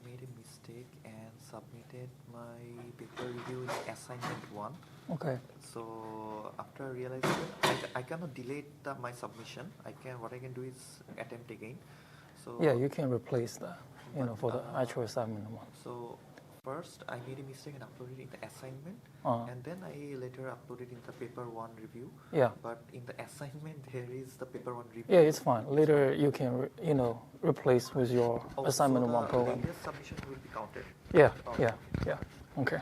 made a mistake and submitted my paper review in assignment 1. Okay. So after realizing I cannot delete my submission. What I can do is attempt again. So Yeah, you can replace that, for the actual assignment one. So first I made a mistake and uploaded in the assignment, and then I later uploaded in the paper 1 review. Yeah. But in the assignment there is the paper 1 review. Yeah, it's fine. Later you can, replace with your assignment so 1 program. The latest submission will be counted. Yeah, Okay. yeah. Okay.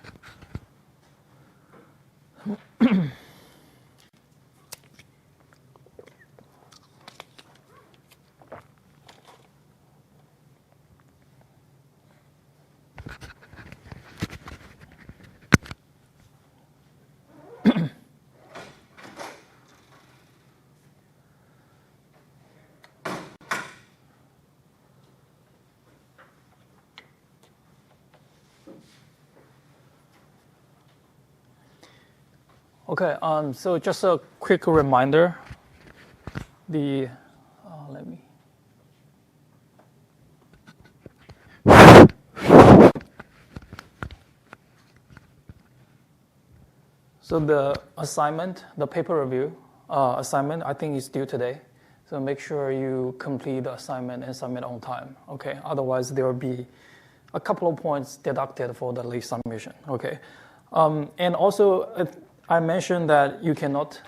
Okay, so just a quick reminder. Let me. So the assignment, the paper review assignment, I think is due today. So make sure you complete the assignment and submit on time. Okay, otherwise there will be a couple of points deducted for the late submission. Okay, and also I mentioned that you cannot,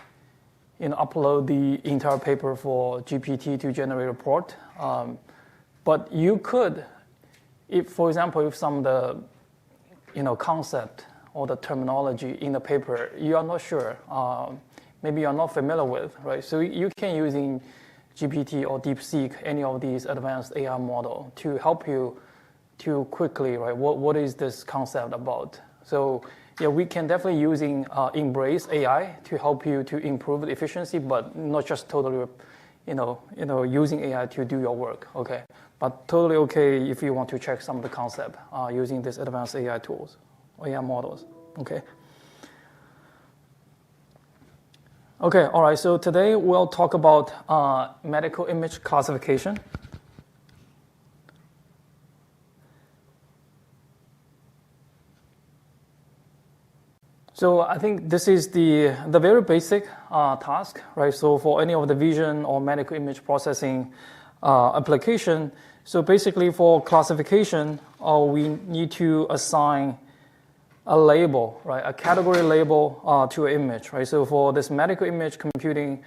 upload the entire paper for GPT to generate a report, but you could, for example, if some of the, concept or the terminology in the paper you are not sure, maybe you're not familiar with, right? So you can using GPT or DeepSeek, any of these advanced AI model to help you to quickly, right? What is this concept about? So yeah, we can definitely embrace AI to help you to improve the efficiency, but not just totally, using AI to do your work. Okay, but totally okay if you want to check some of the concept using these advanced AI tools, AI models. Okay. Okay. All right. So today we'll talk about medical image classification. So I think this is the very basic task, right? So for any of the vision or medical image processing application, so basically for classification, we need to assign a label, right? A category label to an image, right? So for this medical image computing,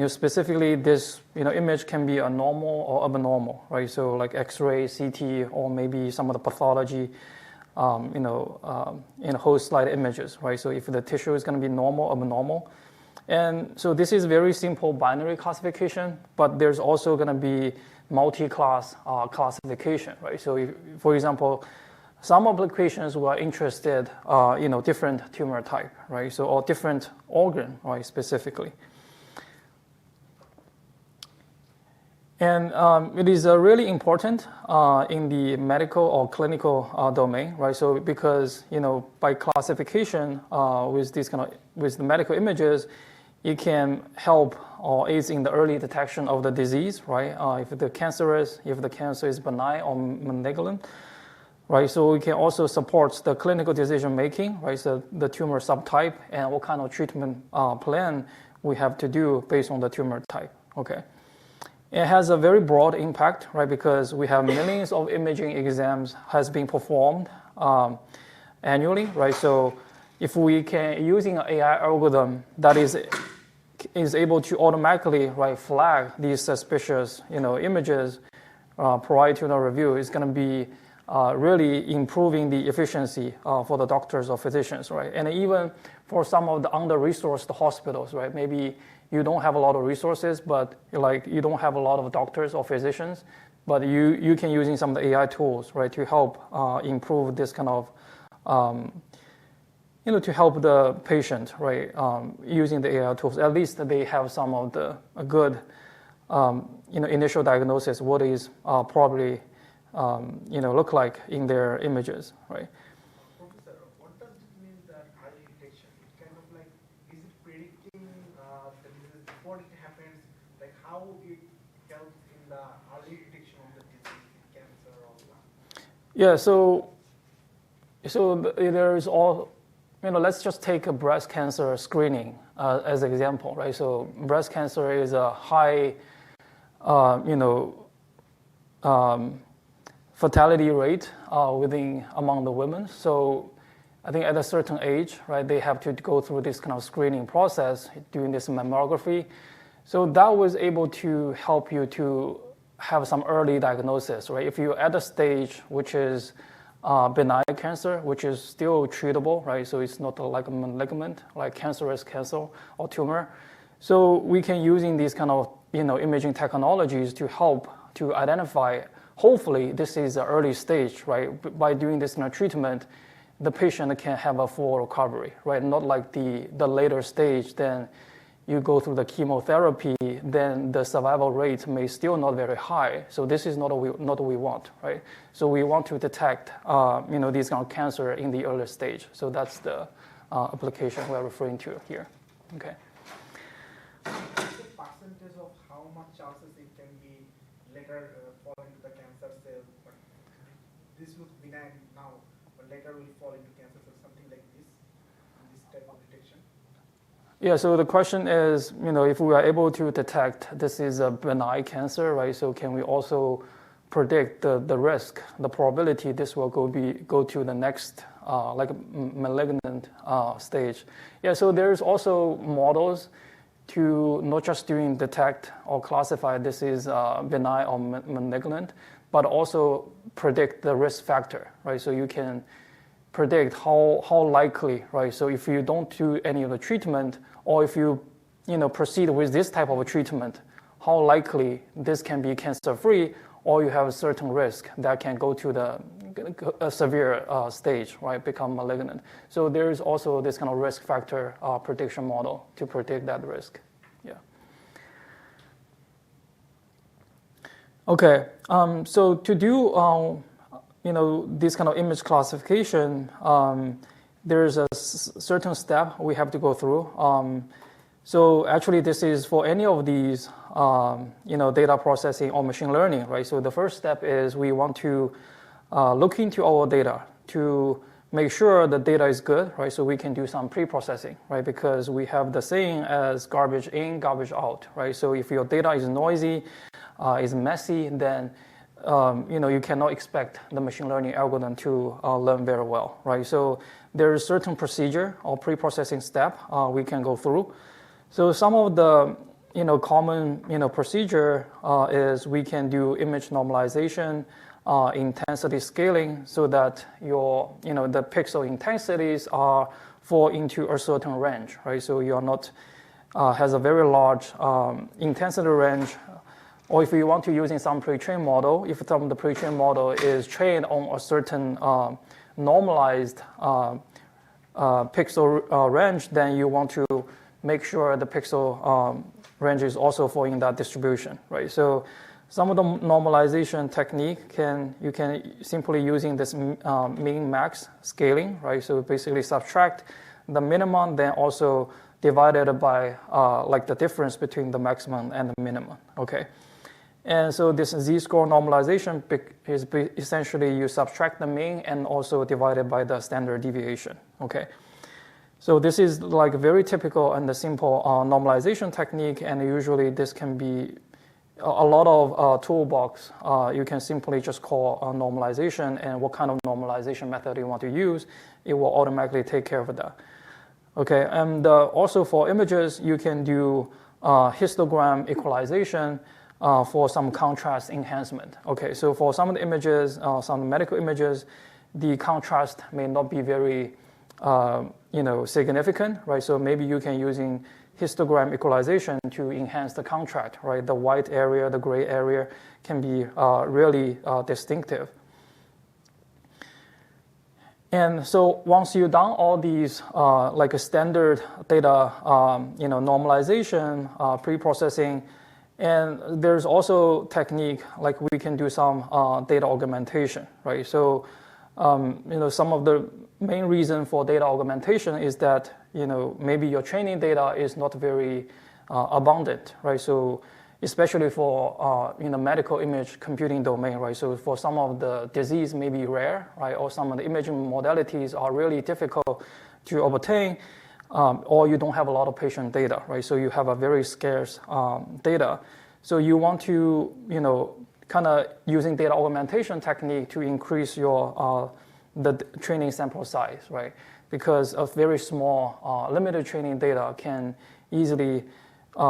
specifically this image can be a normal or abnormal, right? So like X-ray, CT, or maybe some of the pathology. In whole slide images, right? So if the tissue is going to be normal, abnormal. And so this is very simple binary classification, but there's also going to be multi-class classification, right? So if, for example, some applications were interested, different tumor type, right? So, or different organ, right, specifically. And it is really important in the medical or clinical domain, right? So because by classification with the medical images, it can help or aids in the early detection of the disease, right? If the cancer is benign or malignant, right? So we can also support the clinical decision making, right? So the tumor subtype and what kind of treatment plan we have to do based on the tumor type. Okay. It has a very broad impact, right? Because we have millions of imaging exams has been performed annually, right? So if we can using an AI algorithm that is able to automatically, right, flag these suspicious, images prior to the review, is going to be really improving the efficiency for the doctors or physicians, right? And even for some of the under-resourced hospitals, right? Maybe you don't have a lot of resources, but you don't have a lot of doctors or physicians, but you can using some of the AI tools, right, to help improve this kind of, to help the patient, right, using the AI tools. At least they have some of the good, initial diagnosis, what is probably, look like in their images, right? Professor, what does it mean that early detection? It kind of like, is it predicting the disease before it happens? Like how it helps in the early detection of the disease, cancer or Yeah, so there is all, let's just take a breast cancer screening as an example, right? So breast cancer is a high, fatality rate among the women. So I think at a certain age, right, they have to go through this kind of screening process, doing this mammography. So that was able to help you to have some early diagnosis, right? If you're at a stage which is benign cancer, which is still treatable, right? So it's not like a malignant, like cancerous cancer or tumor. So we can using these kind of imaging technologies to help to identify. Hopefully, this is the early stage, right? By doing this kind of treatment, the patient can have a full recovery, right? Not like the later stage, then you go through the chemotherapy, then the survival rate may still not very high. So this is not what we want, right? So we want to detect, these kind of cancer in the early stage. So that's the application we're referring to here. Okay. What's the percentage of how much chances it can be later fall into the cancer cell? But this looks benign now, but later will fall into cancer cell, something like this type of detection? Yeah, so the question is, if we are able to detect this is a benign cancer, right? So can we also predict the risk, the probability this will go to the next malignant stage? Yeah, so there's also models to not just detect or classify this is benign or malignant, but also predict the risk factor, right? So you can predict how likely, right? So if you don't do any of the treatment, or if you proceed with this type of a treatment, how likely this can be cancer-free, or you have a certain risk that can go to a severe stage, right? Become malignant. So there is also this kind of risk factor prediction model to predict that risk. Yeah. Okay. So to do this kind of image classification, there's a certain step we have to go through. So actually, this is for any of these, data processing or machine learning, right? So the first step is we want to look into our data to make sure the data is good, right? So we can do some pre-processing, right? Because we have the saying as garbage in, garbage out, right? So if your data is noisy, is messy, then you cannot expect the machine learning algorithm to learn very well, right? So there is certain procedure or pre-processing step we can go through. So some of the common procedure is we can do image normalization, intensity scaling, so that your the pixel intensities fall into a certain range, right? So you are not has a very large intensity range. Or if you want to using some pre-trained model, if some of the pre-trained model is trained on a certain normalized pixel range, then you want to make sure the pixel range is also fall in that distribution, right? So some of the normalization technique you can simply using this min max scaling, right? So basically subtract the minimum, then also divided by the difference between the maximum and the minimum, okay? And so this z-score normalization is essentially you subtract the mean and also divided by the standard deviation, okay? So this is like very typical and the simple normalization technique, and usually this can be a lot of toolbox. You can simply just call normalization, and what kind of normalization method you want to use, it will automatically take care of that. Okay, and also for images, you can do histogram equalization for some contrast enhancement. Okay, so for some of the images, some medical images, the contrast may not be very significant, right? So maybe you can using histogram equalization to enhance the contrast, right? The white area, the gray area can be really distinctive. And so once you've done all these like a standard data, normalization, pre-processing, and there's also technique like we can do some data augmentation, right? So some of the main reason for data augmentation is that maybe your training data is not very abundant, right? So especially for in the medical image computing domain, right? So for some of the disease may be rare, right? Or some of the imaging modalities are really difficult to obtain, or you don't have a lot of patient data, right? So you have a very scarce data. So you want to, kind of using data augmentation technique to increase your the training sample size, right? Because a very small limited training data can easily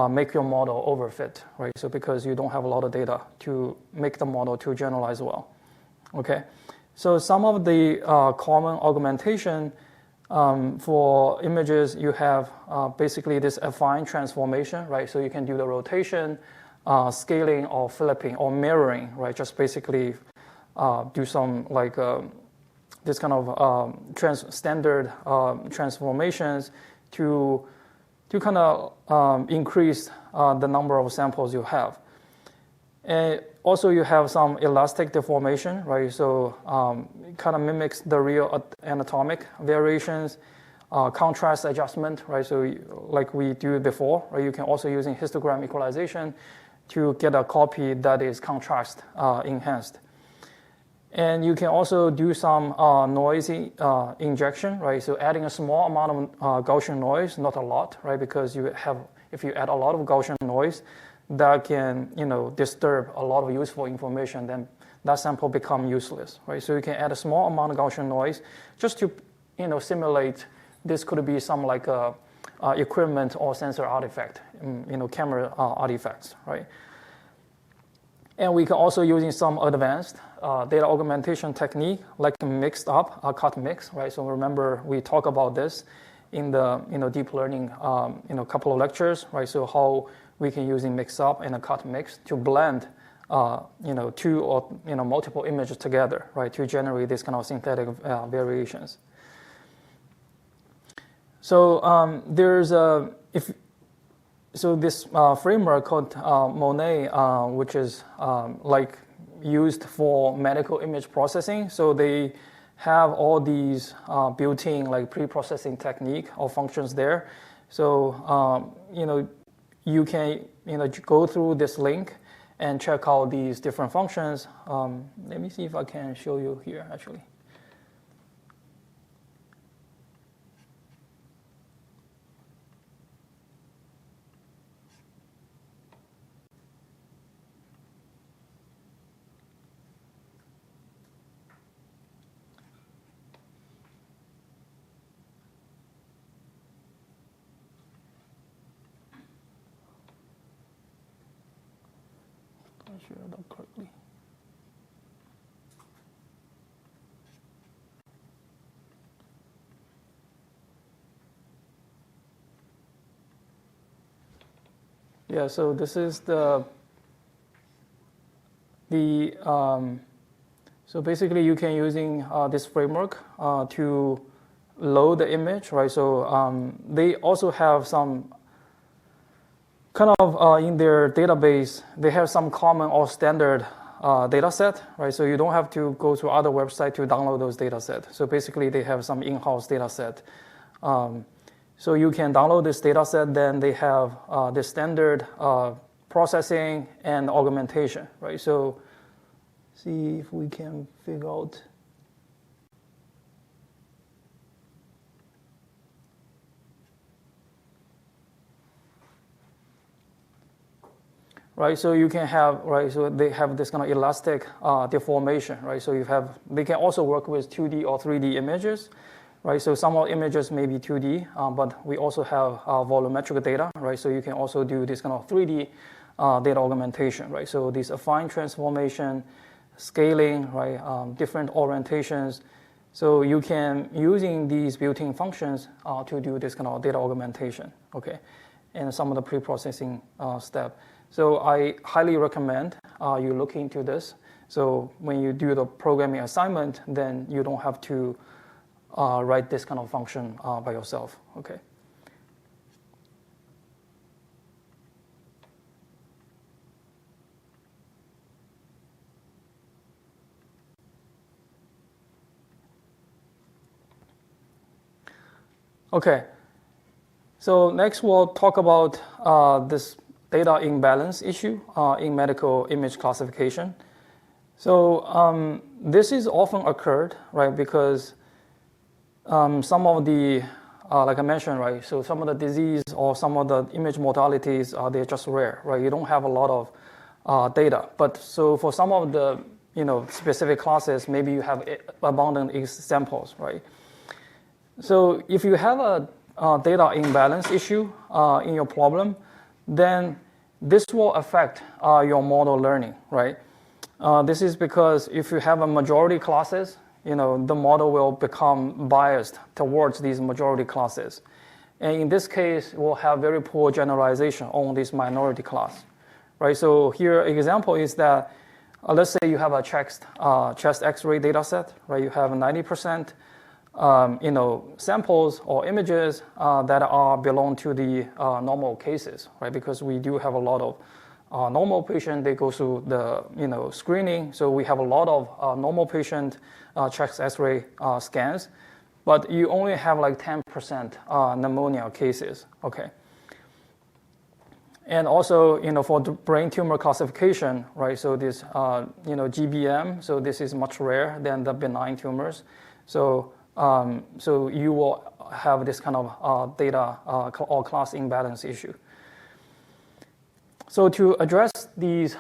make your model overfit, right? So because you don't have a lot of data to make the model to generalize well, okay? So some of the common augmentation for images, you have basically this affine transformation, right? So you can do the rotation, scaling, or flipping, or mirroring, right? Just basically do some like this kind of standard transformations to kind of increase the number of samples you have. And also you have some elastic deformation, right? So it kind of mimics the real anatomic variations, contrast adjustment, right? So like we do before, right? You can also using histogram equalization to get a copy that is contrast enhanced. And you can also do some noise injection, right? So adding a small amount of Gaussian noise, not a lot, right? Because if you add a lot of Gaussian noise, that can, disturb a lot of useful information, then that sample become useless, right? So you can add a small amount of Gaussian noise just to, simulate. This could be some like equipment or sensor artifact, camera artifacts, right? And we can also using some advanced data augmentation technique like mixed up, cut mix, right? So remember we talked about this in the deep learning couple of lectures, right? So how we can using mix up and a cut mix to blend two or multiple images together, right? To generate this kind of synthetic variations. So there's this framework called Monet, which is like used for medical image processing. So they have all these built-in like pre-processing technique or functions there. So you can go through this link and check out these different functions. Let me see if I can show you here actually. Sure I done correctly. Yeah, so this is so basically you can using this framework to load the image, right? So they also have some kind of in their database, they have some common or standard data set, right? So you don't have to go to other website to download those data set. So basically they have some in-house data set. So you can download this data set, then they have the standard processing and augmentation, right? So see if we can figure out. Right, so you can have, right, so they have this kind of elastic deformation, right? So they can also work with 2D or 3D images, right? So some of images may be 2D, but we also have volumetric data, right? So you can also do this kind of 3D data augmentation, right? So this affine transformation, scaling, right? Different orientations. So you can, using these built-in functions to do this kind of data augmentation, okay? And some of the pre-processing step. So I highly recommend you look into this. So when you do the programming assignment, then you don't have to write this kind of function by yourself, okay? Okay, so next we'll talk about this data imbalance issue in medical image classification. So this is often occurred, right, because some of the, like I mentioned, right, so some of the disease or some of the image modalities, they're just rare, right? You don't have a lot of data. But so for some of the, specific classes, maybe you have abundant examples, right? So if you have a data imbalance issue in your problem, then this will affect your model learning, right? This is because if you have a majority classes, the model will become biased towards these majority classes. And in this case, we'll have very poor generalization on this minority class, right? So here, example is that, let's say you have a chest X-ray data set, right? You have 90%, samples or images that belong to the normal cases, right? Because we do have a lot of normal patient, they go through the screening. So we have a lot of normal patient chest X-ray scans, but you only have like 10% pneumonia cases, okay? And also, for the brain tumor classification, right? So this, GBM, so this is much rare than the benign tumors. So you will have this kind of data or class imbalance issue. So to address these,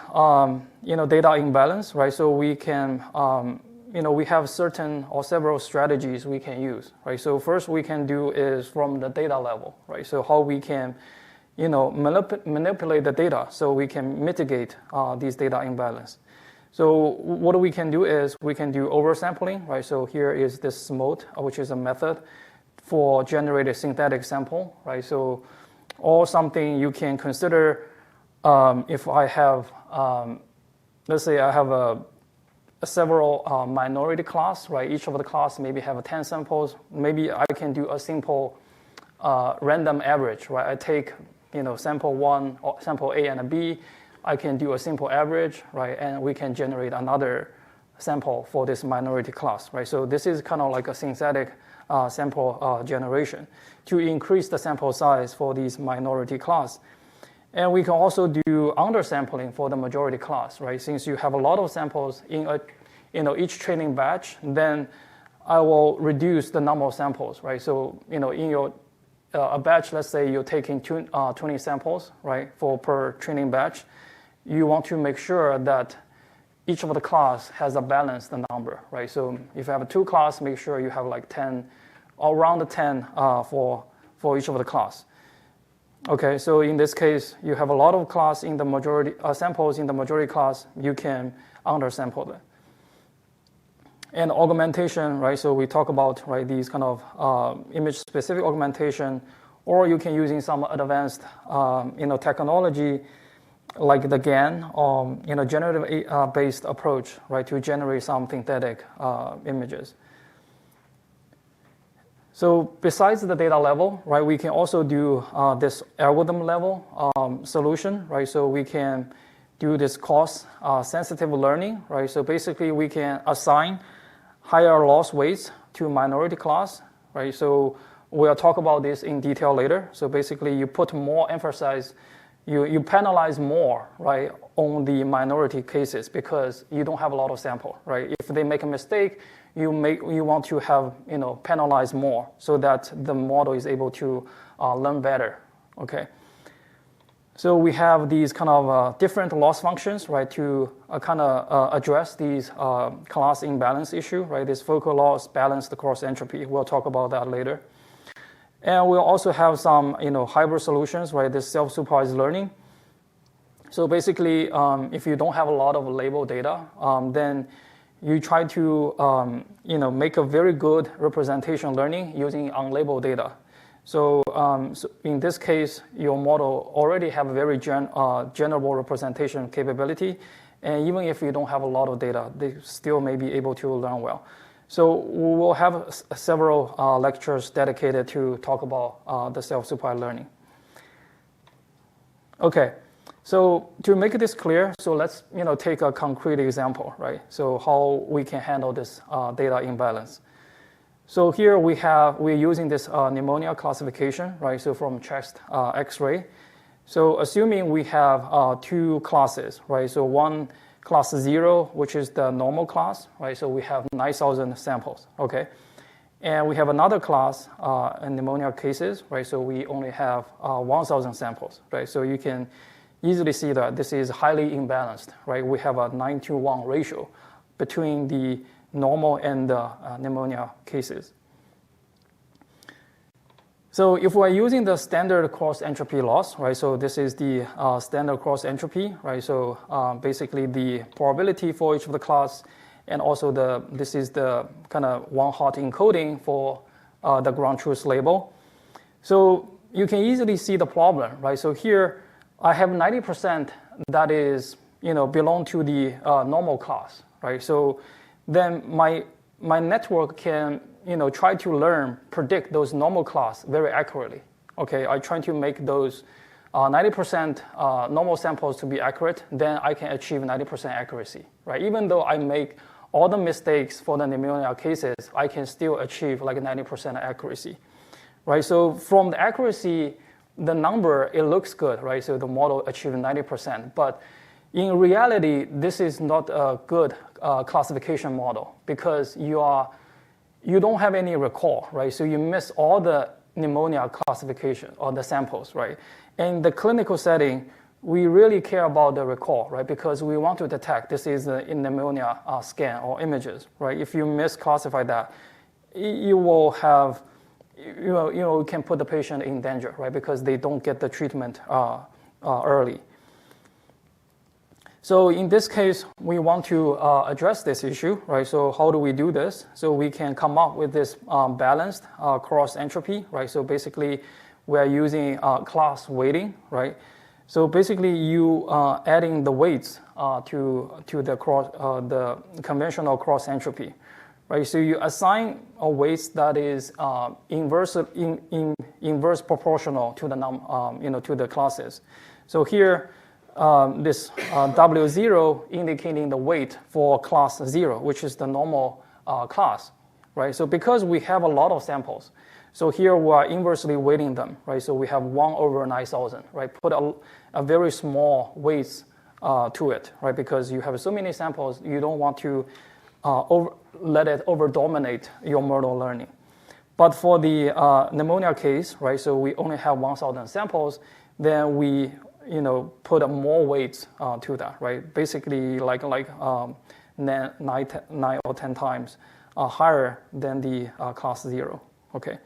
data imbalance, right? So we can, we have certain or several strategies we can use, right? So first we can do is from the data level, right? So how we can, manipulate the data so we can mitigate these data imbalance. So what we can do is we can do oversampling, right? So here is this mode, which is a method for generating synthetic sample, right? So or something you can consider if I have, let's say I have a several minority class, right? Each of the class maybe have 10 samples. Maybe I can do a simple random average, right? I take, sample 1, or sample A and a B. I can do a simple average, right? And we can generate another sample for this minority class, right? So this is kind of like a synthetic sample generation to increase the sample size for these minority class. And we can also do undersampling for the majority class, right? Since you have a lot of samples in each training batch, then I will reduce the number of samples, right? So, in your a batch, let's say you're taking 20 samples, right, per training batch. You want to make sure that each of the class has a balanced number, right? So if you have 2 class, make sure you have like 10, around 10 for each of the class. Okay, so in this case, you have a lot of class in the majority samples in the majority class. You can undersample them. And augmentation, right? So we talk about these kind of image-specific augmentation, or you can using some advanced technology like the GAN or generative based approach, right, to generate some synthetic images. So besides the data level, right, we can also do this algorithm level solution, right? So we can do this cost sensitive learning, right? So basically we can assign higher loss weights to minority class, right? So we'll talk about this in detail later. So basically you put more emphasis, you penalize more, right, on the minority cases because you don't have a lot of sample, right? If they make a mistake, you want to have, penalize more so that the model is able to learn better, okay? So we have these kind of different loss functions, right, to kind of address these class imbalance issue, right? This focal loss, balanced cross entropy. We'll talk about that later. And we'll also have some, hybrid solutions, right? This self-supervised learning. So basically, if you don't have a lot of label data, then you try to, make a very good representation learning using unlabeled data. So in this case, your model already have a very general representation capability. And even if you don't have a lot of data, they still may be able to learn well. So we will have several lectures dedicated to talk about the self-supervised learning. Okay, so to make this clear, so let's take a concrete example, right? So how we can handle this data imbalance. So here we're using this pneumonia classification, right? So from chest X-ray. So assuming we have two classes, right? So one class 0, which is the normal class, right? So we have 9,000 samples, okay? And we have another class in pneumonia cases, right? So we only have 1,000 samples, right? So you can easily see that this is highly imbalanced, right? We have a 9-to-1 ratio between the normal and the pneumonia cases. So if we're using the standard cross entropy loss, right? So this is the standard cross entropy, right? So basically the probability for each of the class, and also this is the kind of one-hot encoding for the ground truth label. So you can easily see the problem, right? So here I have 90% that is, belong to the normal class, right? So then my network can, try to predict those normal class very accurately. Okay, I try to make those 90% normal samples to be accurate, then I can achieve 90% accuracy, right? Even though I make all the mistakes for the pneumonia cases, I can still achieve like 90% accuracy, right? So from the accuracy, the number, it looks good, right? So the model achieved 90%, but in reality, this is not a good classification model because you don't have any recall, right? So you miss all the pneumonia classification or the samples, right? In the clinical setting, we really care about the recall, right? Because we want to detect this is in pneumonia scan or images, right? If you misclassify that, you will have, you can put the patient in danger, right? Because they don't get the treatment early. So in this case, we want to address this issue, right? So how do we do this? So we can come up with this balanced cross entropy, right? So basically, we're using class weighting, right? So basically, you adding the weights to the conventional cross entropy, right? So you assign a weights that is inverse proportional to the to the classes. So here. This W0 indicating the weight for class 0, which is the normal class, right? So because we have a lot of samples, so here we are inversely weighting them, right? So we have 1/9,000, right? Put a very small weights to it, right? Because you have so many samples, you don't want to let it over-dominate your model learning. But for the pneumonia case, right? So we only have 1,000 samples, then we put more weights to that, right? Basically, like 9 or 10 times higher than the class 0. Okay.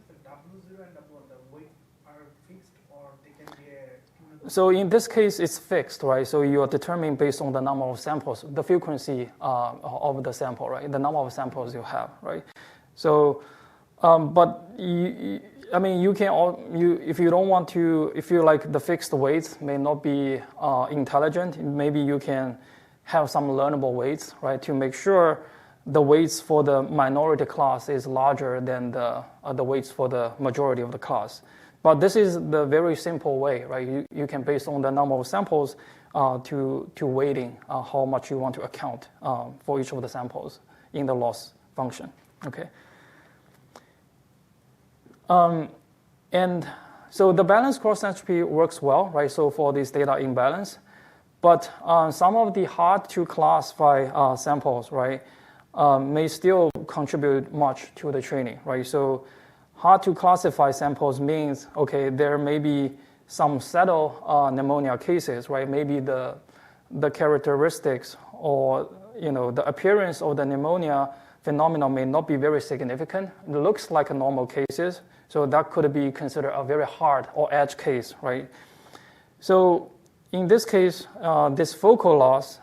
The W0 and W1, the weight are fixed, or they can be So in this case, it's fixed, right? So you are determining based on the number of samples, the frequency of the sample, right? The number of samples you have, right? So, but you can if you don't want to, if you like the fixed weights may not be intelligent, maybe you can have some learnable weights, right? To make sure the weights for the minority class is larger than the weights for the majority of the class. But this is the very simple way, right? You can, based on the number of samples, to weighting how much you want to account for each of the samples in the loss function, okay? And so the balanced cross entropy works well, right? So for this data imbalance, but some of the hard to classify samples, right, may still contribute much to the training, right? So hard to classify samples means, okay, there may be some subtle pneumonia cases, right? Maybe the characteristics or the appearance of the pneumonia phenomena may not be very significant. It looks like a normal cases, so that could be considered a very hard or edge case, right? So in this case, this focal loss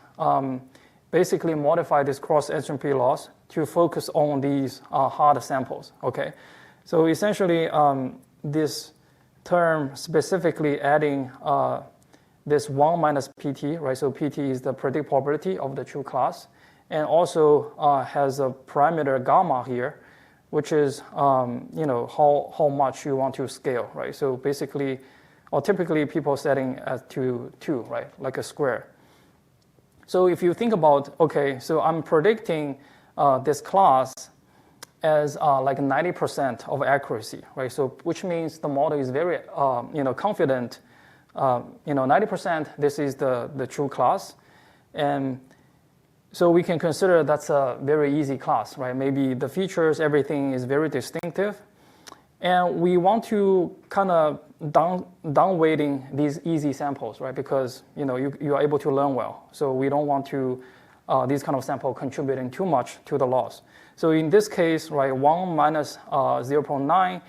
basically modify this cross entropy loss to focus on these hard samples, okay? So essentially, this term specifically adding this 1 minus PT, right? So PT is the predict probability of the true class, and also has a parameter gamma here, which is how much you want to scale, right? So basically, or typically people setting at to 2, right? Like a square. So if you think about, okay, so I'm predicting this class, as like 90% of accuracy, right? So which means the model is very confident. 90%, this is the true class. And so we can consider that's a very easy class, right? Maybe the features, everything is very distinctive. And we want to kind of down-weighting these easy samples, right? Because you are able to learn well. So we don't want to these kind of sample contributing too much to the loss. So in this case, right, 1 minus 0.9,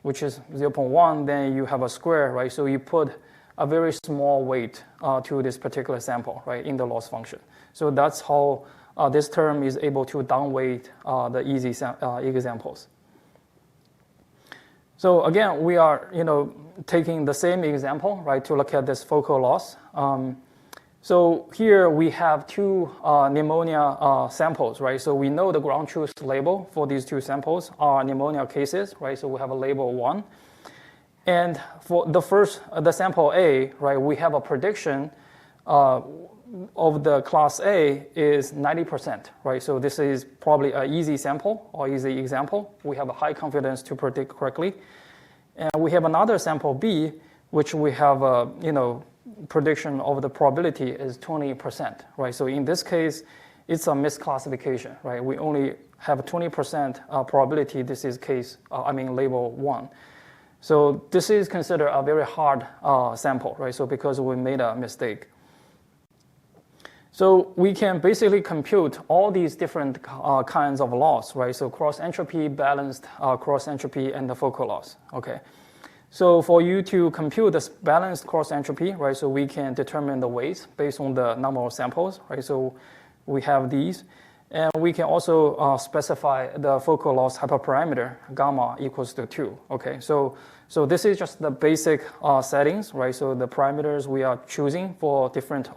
which is 0.1, then you have a square, right? So you put a very small weight to this particular sample, right, in the loss function. So that's how this term is able to downweight the easy examples. So again, we are taking the same example, right, to look at this focal loss. So here we have two pneumonia samples, right? So we know the ground truth label for these two samples are pneumonia cases, right? So we have a label 1. And for the sample A, right, we have a prediction of the class A is 90%, right? So this is probably an easy sample or easy example. We have a high confidence to predict correctly. And we have another sample B, which we have a, prediction of the probability is 20%, right? So in this case, it's a misclassification, right? We only have 20% probability. This is label 1. So this is considered a very hard sample, right? So because we made a mistake. So we can basically compute all these different kinds of loss, right? So cross entropy, balanced cross entropy, and the focal loss, okay? So for you to compute this balanced cross entropy, right, so we can determine the weights based on the number of samples, right? So we have these. And we can also specify the focal loss hyperparameter, gamma equals to 2, okay? So this is just the basic settings, right? So the parameters we are choosing for different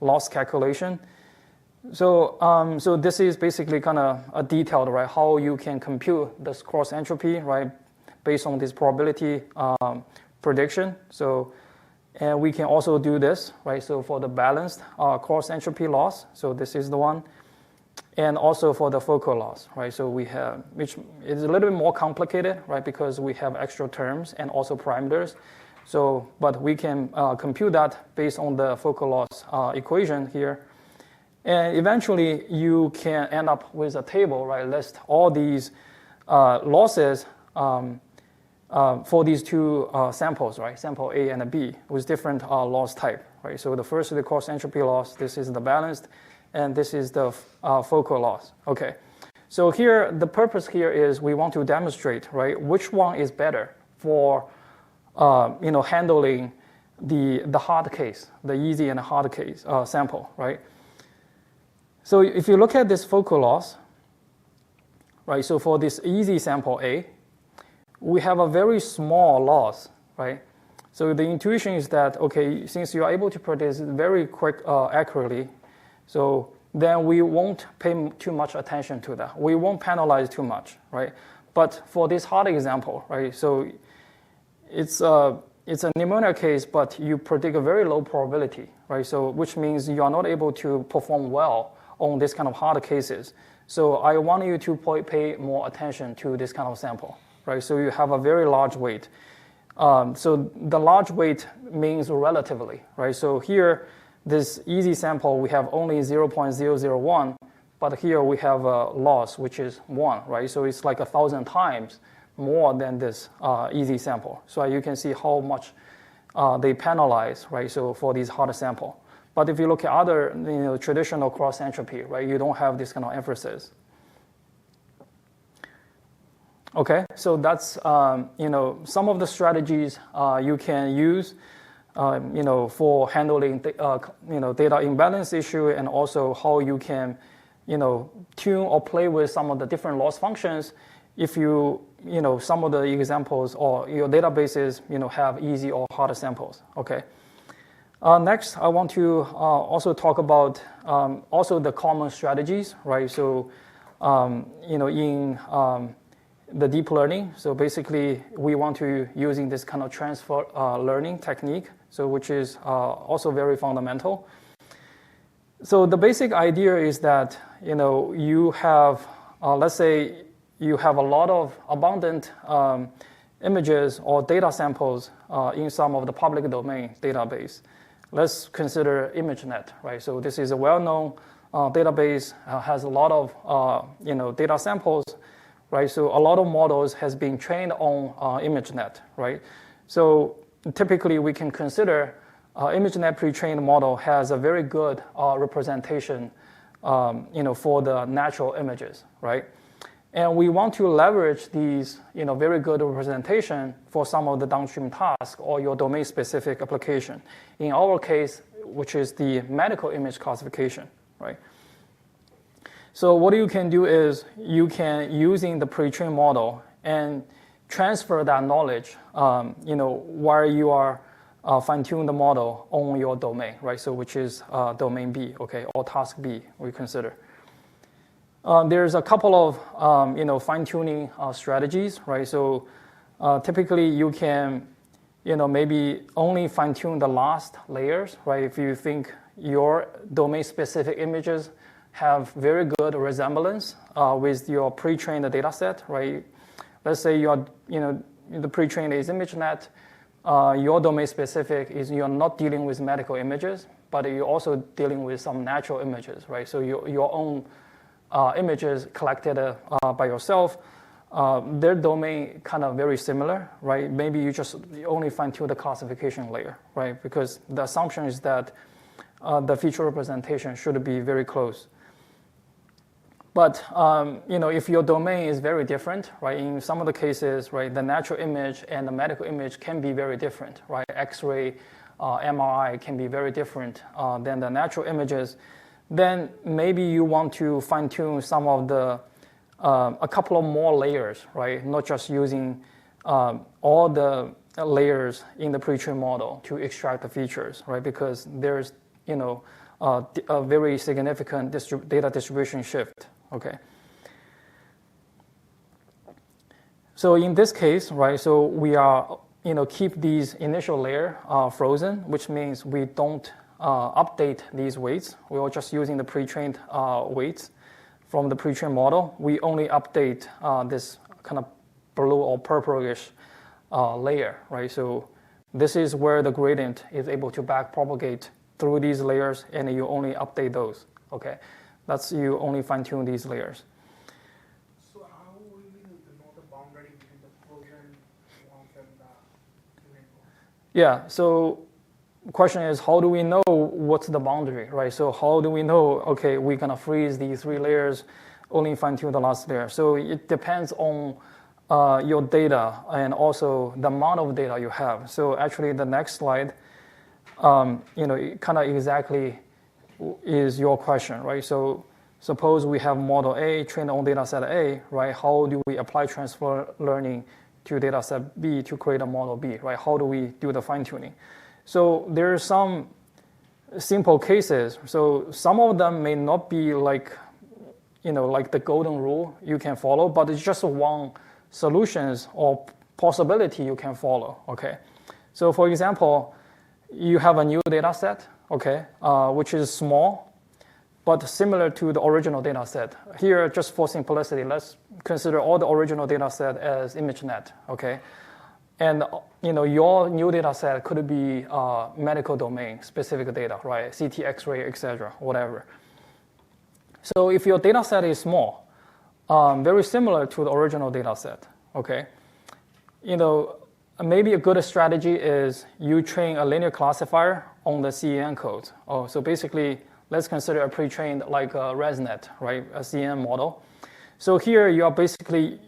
loss calculation. So this is basically kind of a detailed, right, how you can compute this cross entropy, right, based on this probability prediction. So, and we can also do this, right? So for the balanced cross entropy loss, so this is the one, and also for the focal loss, right? So we have, which is a little bit more complicated, right? Because we have extra terms and also parameters. So, but we can compute that based on the focal loss equation here. And eventually you can end up with a table, right? List all these losses for these two samples, right? Sample A and B with different loss type, right? So the first is the cross entropy loss. This is the balanced, and this is the focal loss. Okay. So here, the purpose here is we want to demonstrate, right, which one is better for handling the hard case, the easy and hard case sample, right? So if you look at this focal loss, right? So for this easy sample A, we have a very small loss, right? So the intuition is that, okay, since you are able to predict very quick, accurately, so then we won't pay too much attention to that. We won't penalize too much, right? But for this hard example, right, so it's a pneumonia case, but you predict a very low probability, right? So which means you are not able to perform well on this kind of hard cases. So I want you to pay more attention to this kind of sample, right? So you have a very large weight. So the large weight means relatively, right? So here, this easy sample, we have only 0.001, but here we have a loss, which is 1, right? So it's like 1,000 times more than this easy sample. So you can see how much they penalize, right? So for these harder sample. But if you look at other, traditional cross entropy, right, you don't have this kind of emphasis. Okay, so that's some of the strategies you can use, for handling data imbalance issue, and also how you can, tune or play with some of the different loss functions. If some of the examples or your databases, have easy or harder samples. Okay. Next, I want to also talk about also the common strategies, right? So, in the deep learning, so basically we want to using this kind of transfer learning technique, so which is also very fundamental. So the basic idea is that you have, let's say, you have a lot of abundant images or data samples in some of the public domain database. Let's consider ImageNet, right? So this is a well-known database, has a lot of data samples, right? So a lot of models has been trained on ImageNet, right? So typically we can consider ImageNet pre-trained model has a very good representation, for the natural images, right? And we want to leverage these, very good representation for some of the downstream tasks or your domain-specific application. In our case, which is the medical image classification, right? So what you can do is you can, using the pre-trained model, and transfer that knowledge, while you are fine-tune the model on your domain, right? So which is domain B, okay, or task B, we consider. There's a couple of fine-tuning strategies, right? So typically you can maybe only fine-tune the last layers, right? If you think your domain-specific images have very good resemblance with your pre-trained data set, right? Let's say the pre-trained is ImageNet, your domain-specific is you're not dealing with medical images, but you're also dealing with some natural images, right? So your own images collected by yourself, their domain kind of very similar, right? Maybe you only fine-tune the classification layer, right? Because the assumption is that the feature representation should be very close. But if your domain is very different, right? In some of the cases, right, the natural image and the medical image can be very different, right? X-ray, MRI can be very different than the natural images. Then maybe you want to fine-tune some of the a couple of more layers, right? Not just using all the layers in the pre-trained model to extract the features, right? Because there's a very significant data distribution shift. Okay. So in this case, right, so we are, keep these initial layer frozen, which means we don't update these weights. We are just using the pre-trained weights from the pre-trained model. We only update this kind of blue or purplish layer, right? So this is where the gradient is able to backpropagate through these layers, and you only update those, okay? That's you only fine-tune these layers. So how will we know the boundary between the frozen ones and the unique ones? Yeah, so the question is, how do we know what's the boundary, right? So how do we know, okay, we're gonna freeze these 3 layers, only fine-tune the last layer? So it depends on your data and also the amount of data you have. So actually the next slide, it kind of exactly is your question, right? So suppose we have model A trained on data set A, right? How do we apply transfer learning to data set B to create a model B, right? How do we do the fine-tuning? So there are some simple cases. So some of them may not be like the golden rule you can follow, but it's just one solutions or possibility you can follow, okay? So for example, you have a new data set, okay, which is small, but similar to the original data set. Here, just for simplicity, let's consider all the original data set as ImageNet, okay? And your new data set could be medical domain specific data, right? CT, X-ray, etc., whatever. So if your data set is small, very similar to the original data set, okay? Maybe a good strategy is you train a linear classifier on the CEN code. So basically, let's consider a pre-trained like a ResNet, right? A CEN model. So here you are basically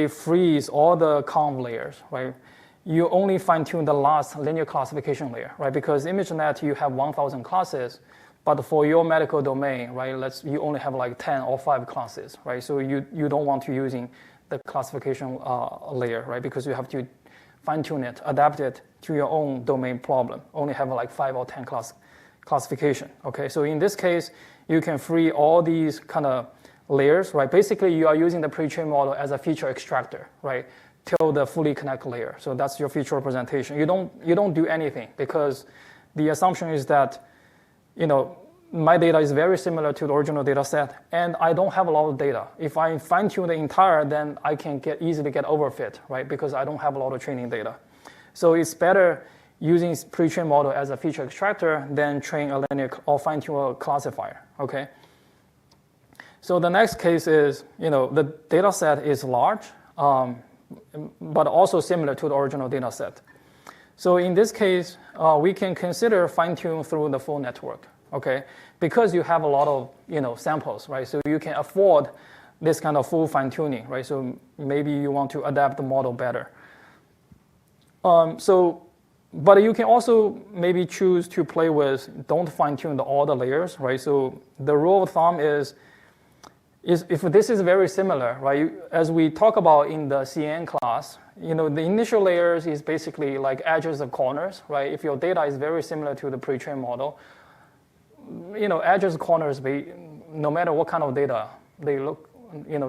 freeze all the conv layers, right? You only fine-tune the last linear classification layer, right? Because ImageNet, you have 1,000 classes, but for your medical domain, right, you only have like 10 or 5 classes, right? So you don't want to using the classification layer, right? Because you have to fine-tune it, adapt it to your own domain problem. Only have like 5 or 10 classification, okay? So in this case, you can free all these kind of layers, right? Basically, you are using the pre-trained model as a feature extractor, right? Till the fully connect layer. So that's your feature representation. You don't do anything because the assumption is that, my data is very similar to the original data set, and I don't have a lot of data. If I fine-tune the entire, then I can easily get overfit, right? Because I don't have a lot of training data. So it's better using pre-trained model as a feature extractor than train a linear or fine-tune a classifier, okay? So the next case is, the data set is large, but also similar to the original data set. So in this case, we can consider fine-tune through the full network, okay? Because you have a lot of, samples, right? So you can afford this kind of full fine-tuning, right? So maybe you want to adapt the model better. But you can also maybe choose to play with, don't fine-tune all the layers, right? So the rule of thumb is if this is very similar, right? As we talk about in the CN class, the initial layers is basically like edges and corners, right? If your data is very similar to the pre-trained model, edges and corners, no matter what kind of data, they look,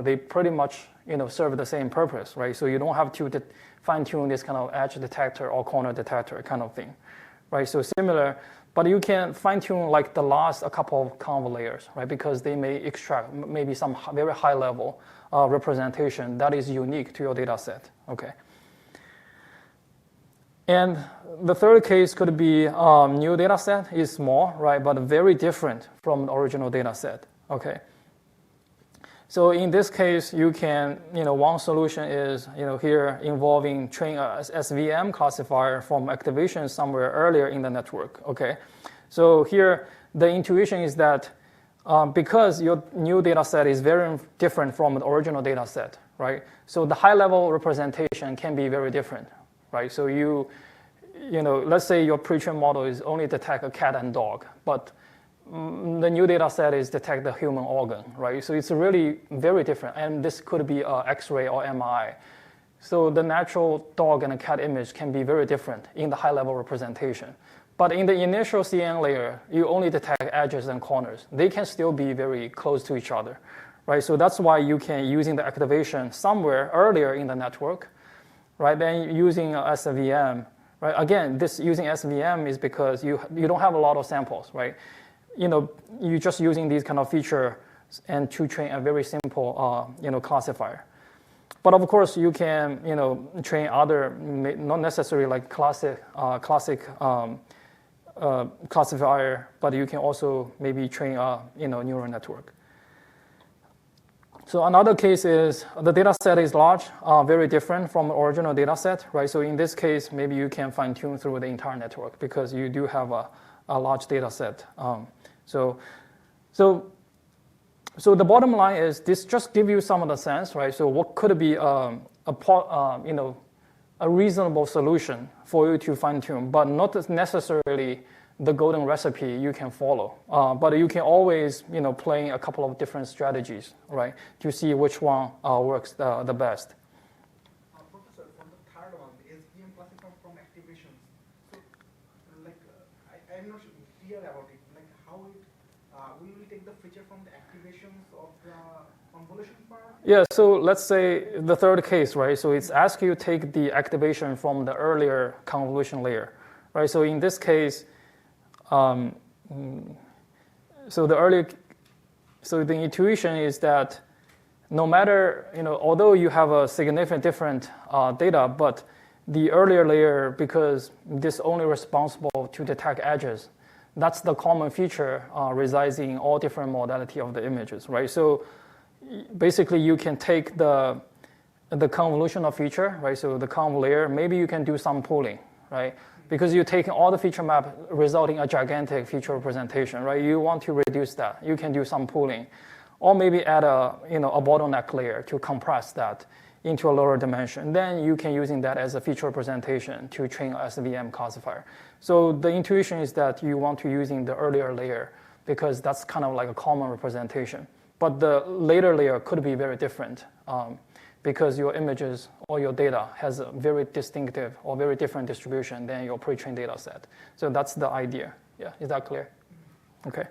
they pretty much, serve the same purpose, right? So you don't have to fine-tune this kind of edge detector or corner detector kind of thing, right? So similar, but you can fine-tune like the last a couple of conv layers, right? Because they may extract maybe some very high-level representation that is unique to your data set, okay? And the third case could be new data set is small, right? But very different from the original data set, okay? So in this case, you can, one solution is, here involving train a SVM classifier from activation somewhere earlier in the network, okay? So here, the intuition is that because your new data set is very different from the original data set, right? So the high-level representation can be very different, right? So let's say your pre-trained model is only detect a cat and dog, but the new data set is detect the human organ, right? So it's really very different, and this could be X-ray or MRI. So the natural dog and a cat image can be very different in the high-level representation. But in the initial CN layer, you only detect edges and corners. They can still be very close to each other, right? So that's why you can, using the activation somewhere earlier in the network, right? Then using a SVM, right? Again, this using SVM is because you don't have a lot of samples, right? You're just using these kind of features and to train a very simple, classifier. But of course, you can, train other, not necessarily like classic classifier, but you can also maybe train a, neural network. So another case is the data set is large, very different from the original data set, right? So in this case, maybe you can fine tune through the entire network because you do have a large data set. So the bottom line is this just gives you some of the sense, right? So what could be a reasonable solution for you to fine tune, but not necessarily the golden recipe you can follow. But you can always, play a couple of different strategies, right, to see which one works the best. Professor, for the third one, the SVM classifier from activations. So, I'm not clear about it. Like how will we take the feature from the activations of the convolution part? Yeah, so let's say the third case, right? So it's ask you take the activation from the earlier convolution layer, right? So in this case, so the intuition is that no matter, although you have a significant different data, but the earlier layer, because this only responsible to detect edges, that's the common feature residing in all different modality of the images, right? So basically you can take the convolutional feature, right? So the conv layer, maybe you can do some pooling, right? Because you're taking all the feature map resulting a gigantic feature representation, right? You want to reduce that. You can do some pooling. Or maybe add a bottleneck layer to compress that into a lower dimension. Then you can using that as a feature representation to train a SVM classifier. So the intuition is that you want to using the earlier layer because that's kind of like a common representation. But the later layer could be very different because your images or your data has a very distinctive or very different distribution than your pre-trained data set. So that's the idea. Yeah, is that clear? Okay.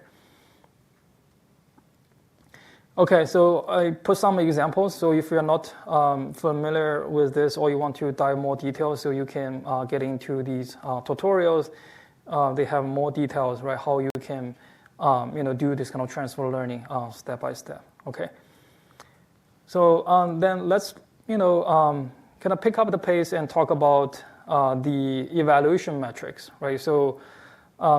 Okay, so I put some examples. So if you're not familiar with this or you want to dive more details, so you can get into these tutorials. They have more details, right? How you can do this kind of transfer learning step by step. Okay. So then let's kind of pick up the pace and talk about the evaluation metrics, right? So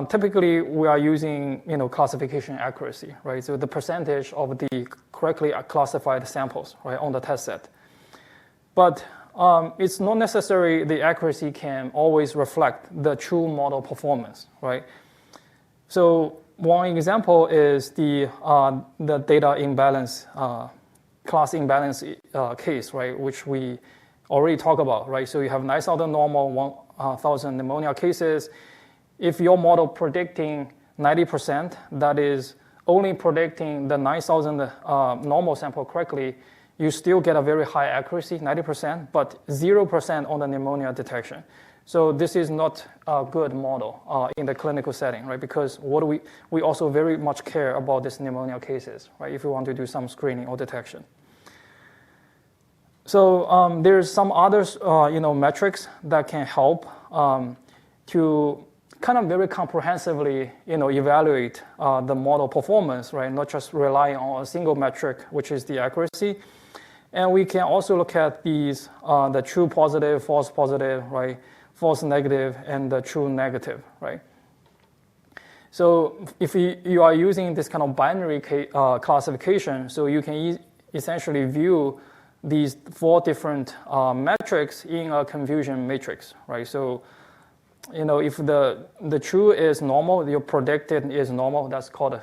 typically we are using classification accuracy, right? So the percentage of the correctly classified samples, right, on the test set. But it's not necessary the accuracy can always reflect the true model performance, right? So one example is the data imbalance, class imbalance case, right, which we already talked about, right? So you have 9,000 normal, 1,000 pneumonia cases. If your model predicting 90%, that is only predicting the 9,000 normal sample correctly, you still get a very high accuracy, 90%, but 0% on the pneumonia detection. So this is not a good model in the clinical setting, right? Because we also very much care about these pneumonia cases, right? If we want to do some screening or detection. So there's some other, metrics that can help to kind of very comprehensively, evaluate the model performance, right? Not just relying on a single metric, which is the accuracy. And we can also look at these, the true positive, false positive, right? False negative, and the true negative, right? So if you are using this kind of binary classification, so you can essentially view these 4 different metrics in a confusion matrix, right? So, if the true is normal, your predicted is normal, that's called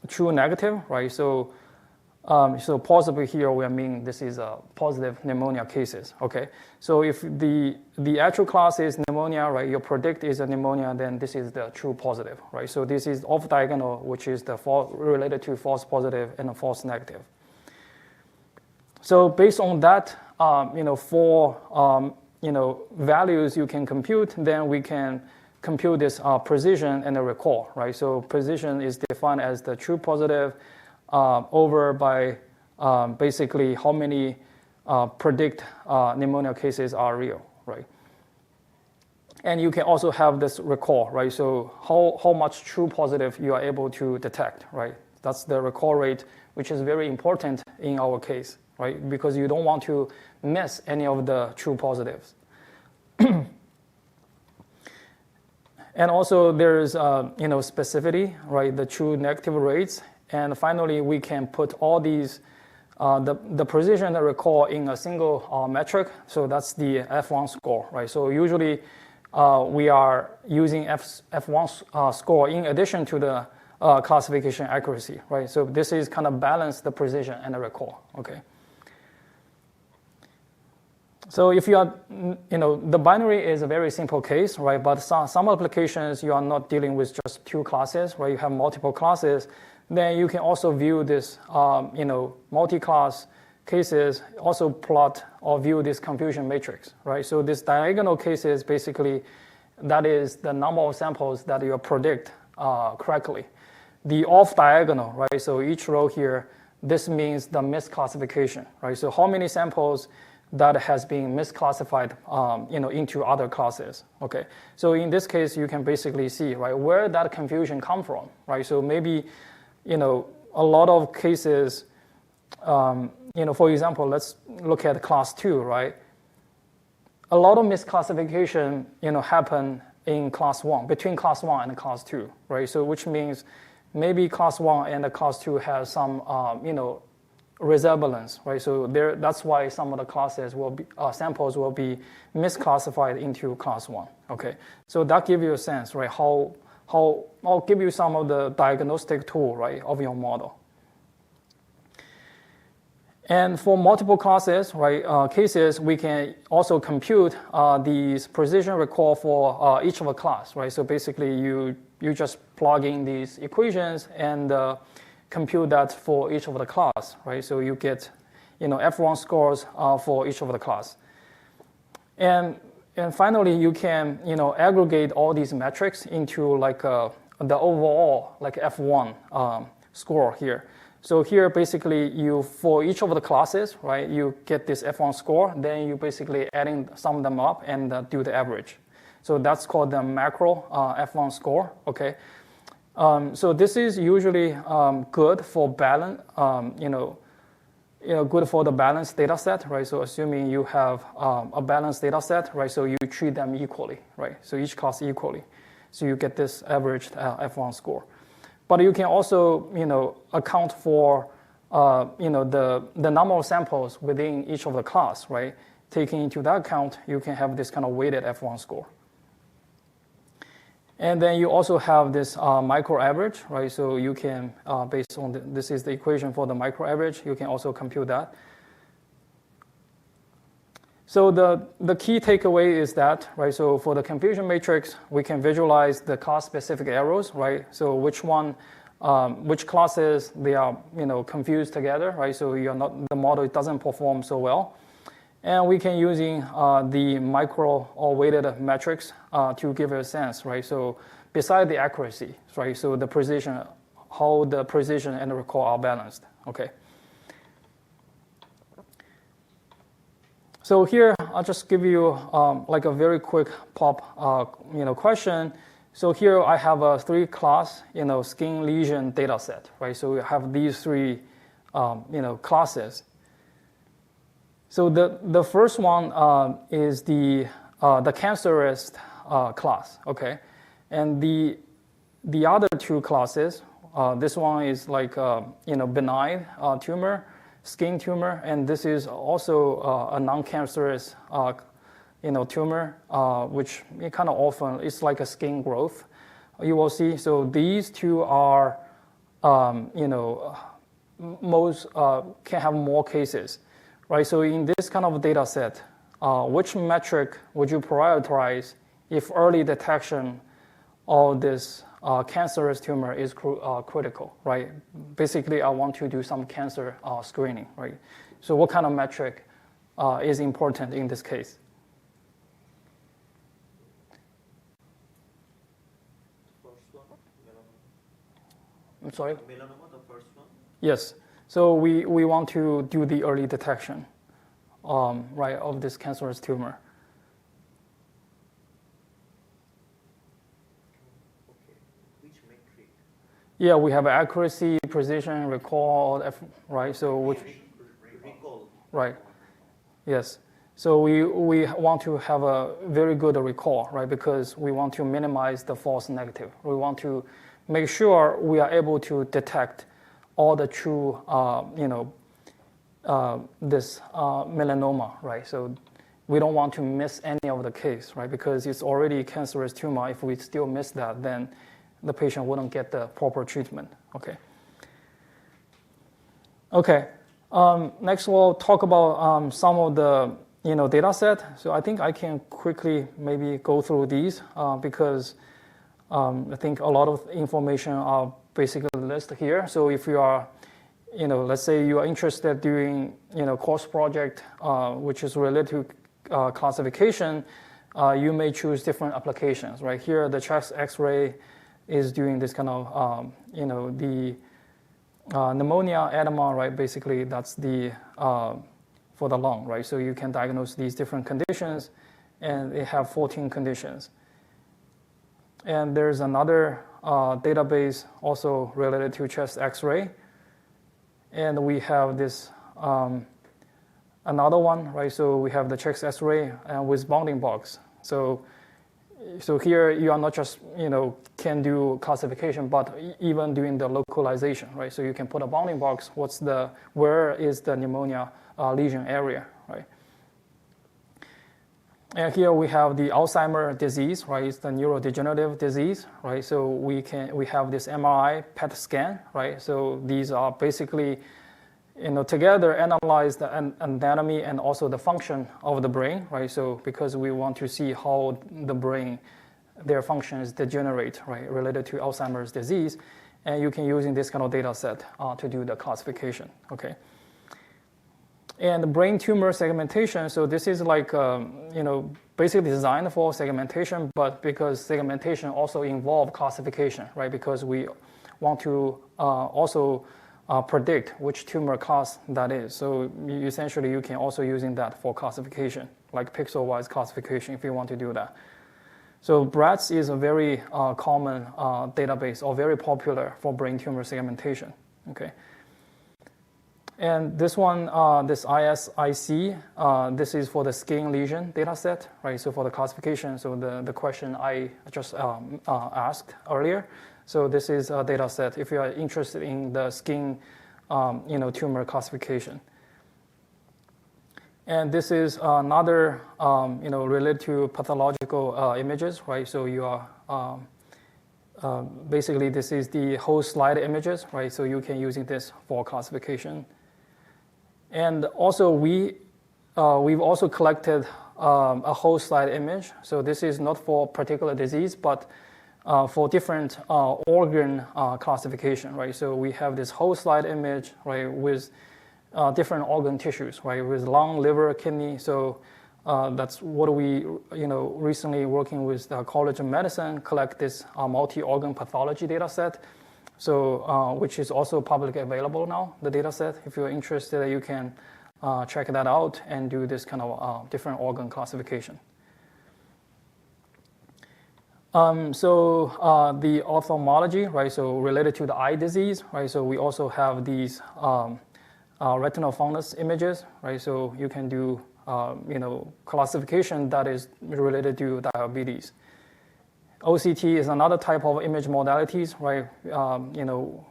true negative, right? So possibly here we mean this is a positive pneumonia cases, okay? So if the actual class is pneumonia, right, your predict is a pneumonia, then this is the true positive, right? So this is off diagonal, which is the related to false positive and a false negative. So based on that, 4 values you can compute, then we can compute this precision and the recall, right? So precision is defined as the true positive over by basically how many predict pneumonia cases are real, right? And you can also have this recall, right? So how much true positive you are able to detect, right? That's the recall rate, which is very important in our case, right? Because you don't want to miss any of the true positives. And also there's specificity, right? The true negative rates. And finally, we can put all these, the precision and the recall in a single metric. So that's the F1 score, right? So usually we are using F1 score in addition to the classification accuracy, right? So this is kind of balance the precision and the recall, okay? So if you are, the binary is a very simple case, right? But some applications you are not dealing with just 2 classes, right? You have multiple classes. Then you can also view this, multi-class cases, also plot or view this confusion matrix, right? So this diagonal cases basically, that is the number of samples that you predict correctly. The off diagonal, right? So each row here, this means the misclassification, right? So how many samples that has been misclassified, into other classes, okay? So in this case, you can basically see, right, where that confusion come from, right? So maybe, a lot of cases, for example, let's look at class 2, right? A lot of misclassification, happen in class 1, between class 1 and class 2, right? So which means maybe class 1 and the class 2 have some, resemblance, right? So that's why some of the classes will be, samples will be misclassified into class 1, okay? So that gives you a sense, right, how I'll give you some of the diagnostic tool, right, of your model. And for multiple classes, right, cases, we can also compute these precision recall for each of a class, right? So basically, you just plug in these equations and compute that for each of the class, right? So you get, F1 scores for each of the class. And finally, you can, aggregate all these metrics into like the overall like F1 score here. So here, basically, for each of the classes, right, you get this F1 score. Then you basically sum them up and do the average. So that's called the macro F1 score, okay? So this is usually good for balance, good for the balanced data set, right? So assuming you have a balanced data set, right? So you treat them equally, right? So each class equally. So you get this averaged F1 score. But you can also, account for, the number of samples within each of the class, right? Taking into that account, you can have this kind of weighted F1 score. And then you also have this micro average, right? So you can, based on this is the equation for the micro average, you can also compute that. So the key takeaway is that, right? So for the confusion matrix, we can visualize the class-specific errors, right? So which classes they are, confused together, right? So the model doesn't perform so well. And we can using the micro or weighted metrics to give a sense, right? So beside the accuracy, right? So the precision, how the precision and the recall are balanced, okay? So here, I'll just give you like a very quick pop, question. So here I have a 3-class, skin lesion data set, right? So we have these 3, classes. So the first one is the cancerous class, okay? And the other 2 classes, this one is like benign tumor, skin tumor, and this is also a non-cancerous tumor, which kind of often it's like a skin growth. You will see. So these 2 are most can have more cases. Right, so in this kind of data set, which metric would you prioritize if early detection of this cancerous tumor is critical, right? Basically, I want to do some cancer screening, right? So what kind of metric is important in this case? First one, melanoma. I'm sorry? Melanoma, the first one? Yes. So we want to do the early detection, right, of this cancerous tumor. Okay. Which metric? Yeah, we have accuracy, precision, recall, right? So which? Recall. Right. Yes. So we want to have a very good recall, right? Because we want to minimize the false negative. We want to make sure we are able to detect all the true, this melanoma, right? So we don't want to miss any of the case, right? Because it's already cancerous tumor. If we still miss that, then the patient wouldn't get the proper treatment, okay? Okay, next we'll talk about some of the, data set. So I think I can quickly maybe go through these because I think a lot of information are basically listed here. So if you are, let's say you are interested doing, course project, which is related to classification, you may choose different applications, right? Here, the chest X-ray is doing this kind of, the pneumonia edema, right? Basically, that's the, for the lung, right? So you can diagnose these different conditions, and they have 14 conditions. And there's another database also related to chest X-ray. And we have this another one, right? So we have the chest X-ray with bounding box. So here you are not just, can do classification, but even doing the localization, right? So you can put a bounding box, where is the pneumonia lesion area, right? And here we have the Alzheimer's disease, right? It's the neurodegenerative disease, right? So we have this MRI, PET scan, right? So these are basically, together analyze the anatomy and also the function of the brain, right? So because we want to see how the brain, their functions degenerate, right? Related to Alzheimer's disease, and you can using this kind of data set to do the classification, okay? And the brain tumor segmentation, so this is like, basically designed for segmentation, but because segmentation also involves classification, right? Because we want to also predict which tumor class that is. So essentially, you can also using that for classification, like pixel-wise classification if you want to do that. So BRATS is a very common database, or very popular for brain tumor segmentation. Okay. And this one, this ISIC, this is for the skin lesion data set, right? So for the classification, so the question I just asked earlier. So this is a data set if you are interested in the skin, tumor classification. And this is another, related to pathological images, right? So you are, basically this is the whole slide images, right? So you can using this for classification. And also we've also collected a whole slide image. So this is not for particular disease, but for different organ classification, right? So we have this whole slide image, right, with different organ tissues, right, with lung, liver, kidney. So that's what we, recently working with the College of Medicine, collect this multi-organ pathology data set. So which is also publicly available now, the data set. If you're interested, you can check that out and do this kind of different organ classification. So the ophthalmology, right, so related to the eye disease, right, so we also have these retinal fundus images, right, so you can do, classification that is related to diabetes. OCT is another type of image modalities, right,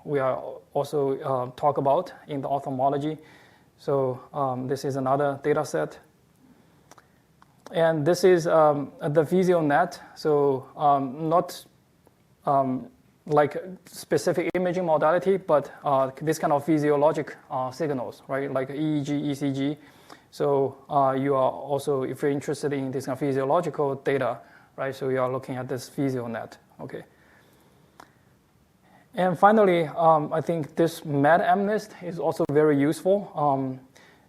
we are also talk about in the ophthalmology. So this is another data set. And this is the VisioNet, so not like specific imaging modality, but this kind of physiologic signals, right, like EEG, ECG. So you are also, if you're interested in this kind of physiological data, right, so you are looking at this VisioNet, okay. And finally, I think this MedMNIST is also very useful.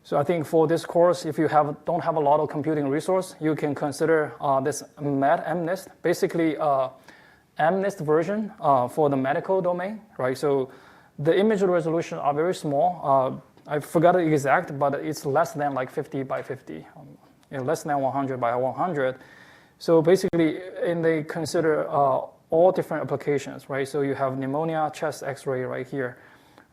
So I think for this course, if you don't have a lot of computing resource, you can consider this MedMNIST, basically MNIST version for the medical domain, right? So the image resolution are very small. I forgot the exact, but it's less than like 50 by 50, less than 100 by 100. So basically, and they consider all different applications, right? So you have pneumonia, chest X-ray right here,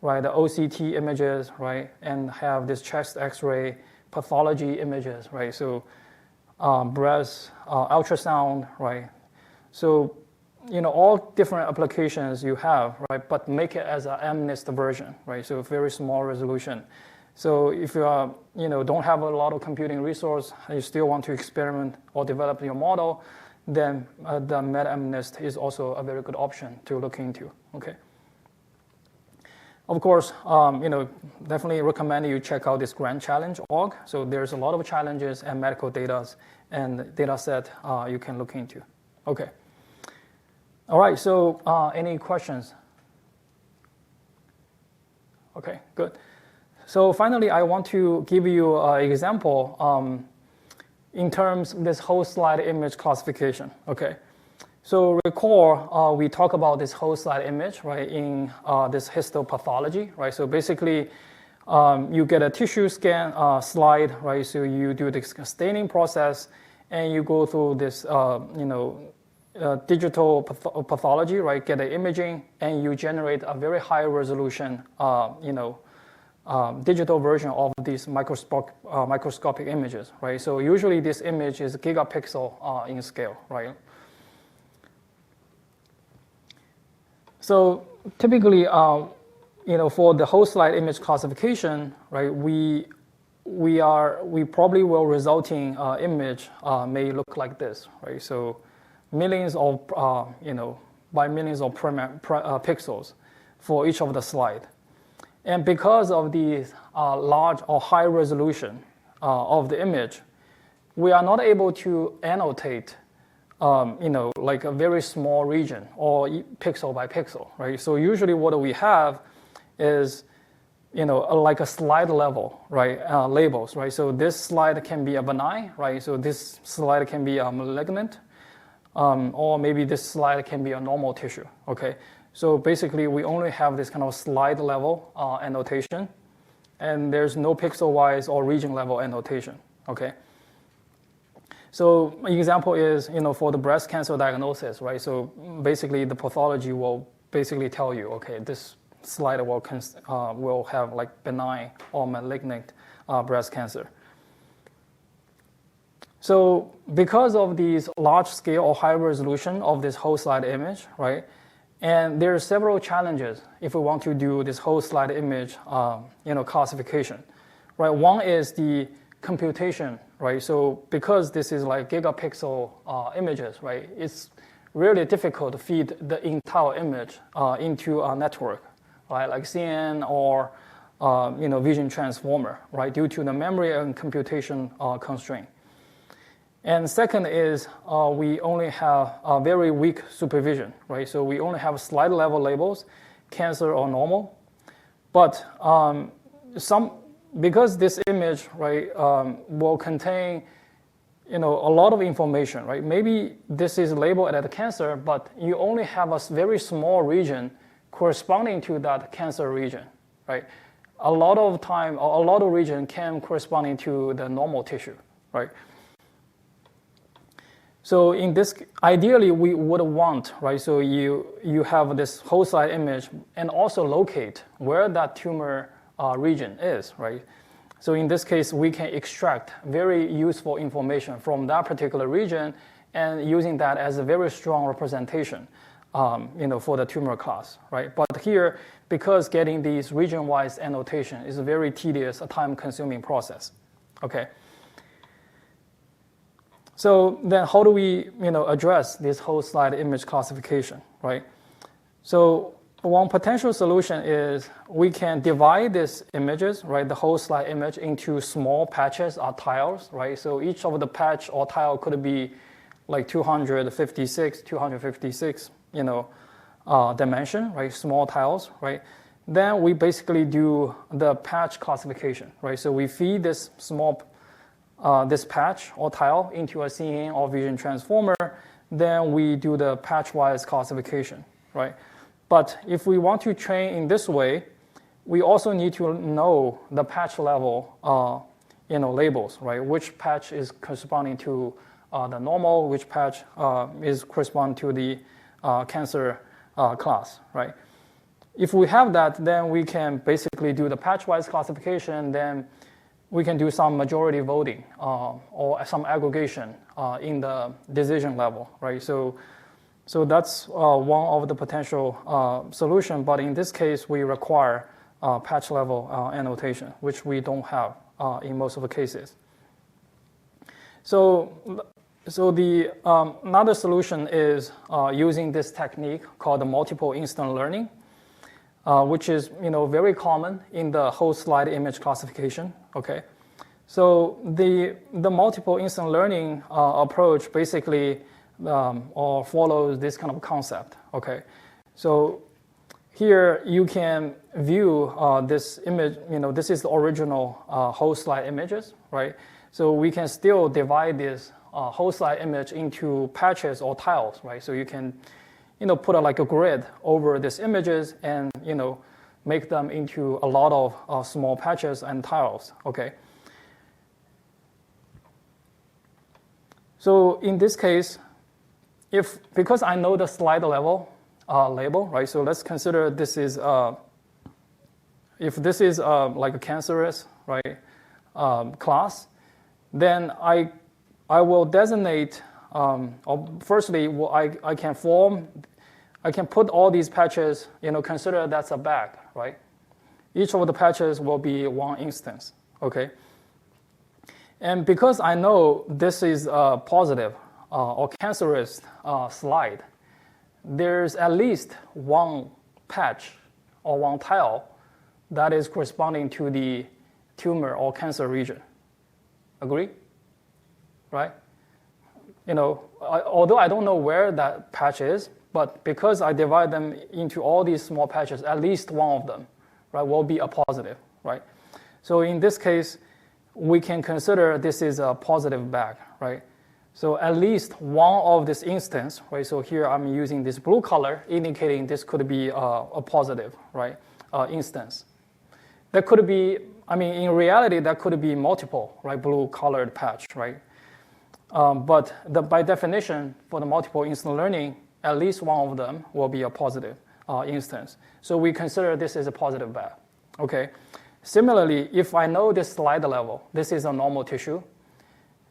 right? The OCT images, right? And have this chest X-ray pathology images, right? So breast ultrasound, right? So, all different applications you have, right? But make it as an MNIST version, right? So very small resolution. So if you are, don't have a lot of computing resource, and you still want to experiment or develop your model, then the MedMNIST is also a very good option to look into, okay? Of course, definitely recommend you check out this Grand Challenge.org. So there's a lot of challenges and medical data and data set you can look into. Okay. All right, so any questions? Okay, good. So finally, I want to give you an example in terms of this whole slide image classification, okay? So recall, we talk about this whole slide image, right, in this histopathology, right? So basically, you get a tissue scan slide, right? So you do the staining process, and you go through this, digital pathology, right? Get the imaging, and you generate a very high resolution, digital version of these microscopic images, right? So usually this image is gigapixel in scale, right? So typically, for the whole slide image classification, right, we probably will resulting image may look like this, right? So millions of, by millions of pixels for each of the slide. And because of the large or high resolution of the image, we are not able to annotate, like a very small region or pixel by pixel, right? So usually what we have is, like a slide level, right? Labels, right? So this slide can be a benign, right? So this slide can be a malignant, or maybe this slide can be a normal tissue, okay? So basically, we only have this kind of slide level annotation, and there's no pixel-wise or region level annotation, okay? So an example is, for the breast cancer diagnosis, right? So basically the pathology will basically tell you, okay, this slide will have like benign or malignant breast cancer. So because of these large scale or high resolution of this whole slide image, right? And there are several challenges if we want to do this whole slide image, classification, right? One is the computation, right? So because this is like gigapixel images, right? It's really difficult to feed the entire image into a network, right? Like CNN or vision transformer, right? Due to the memory and computation constraint. And second is we only have a very weak supervision, right? So we only have slide level labels, cancer or normal. But because this image, right, will contain, a lot of information, right? Maybe this is labeled as a cancer, but you only have a very small region corresponding to that cancer region, right? A lot of time, or a lot of region can corresponding to the normal tissue, right? So in this, ideally we would want, right? So you have this whole slide image and also locate where that tumor region is, right? So in this case, we can extract very useful information from that particular region and using that as a very strong representation, for the tumor class, right? But here, because getting these region-wise annotation is a very tedious, time-consuming process, okay? So then how do we, address this whole slide image classification, right? So one potential solution is we can divide these images, right, the whole slide image into small patches or tiles, right? So each of the patch or tile could be like 256, dimension, right, small tiles, right? Then we basically do the patch classification, right? So we feed this this patch or tile into a CNN or vision transformer, then we do the patch-wise classification, right? But if we want to train in this way, we also need to know the patch level, labels, right? Which patch is corresponding to the normal, which patch is corresponding to the cancer class, right? If we have that, then we can basically do the patch-wise classification, then we can do some majority voting or some aggregation in the decision level, right? So that's one of the potential solution, but in this case, we require patch level annotation, which we don't have in most of the cases. So the another solution is using this technique called the multiple instant learning, which is very common in the whole slide image classification. Okay, so the multiple instant learning approach basically or follows this kind of concept. Okay, so here you can view this image. This is the original whole slide images, right? So we can still divide this whole slide image into patches or tiles, right? So you can put like a grid over these images and, make them into a lot of small patches and tiles, okay? So in this case, because I know the slide level label, right? So let's consider this is, if this is like a cancerous, right, class, then I will designate, firstly, I can put all these patches, consider that's a bag, right? Each of the patches will be one instance, okay? And because I know this is a positive or cancerous slide, there's at least one patch or one tile that is corresponding to the tumor or cancer region. Agree? Right? Although I don't know where that patch is, but because I divide them into all these small patches, at least one of them, right, will be a positive, right? So in this case, we can consider this is a positive bag, right? So at least one of this instance, right? So here I'm using this blue color, indicating this could be a positive, right, instance. That could be, in reality, that could be multiple, right, blue colored patch, right? But by definition, for the multiple instance learning, at least one of them will be a positive instance. So we consider this as a positive bag. Okay. Similarly, if I know this slide level, this is a normal tissue.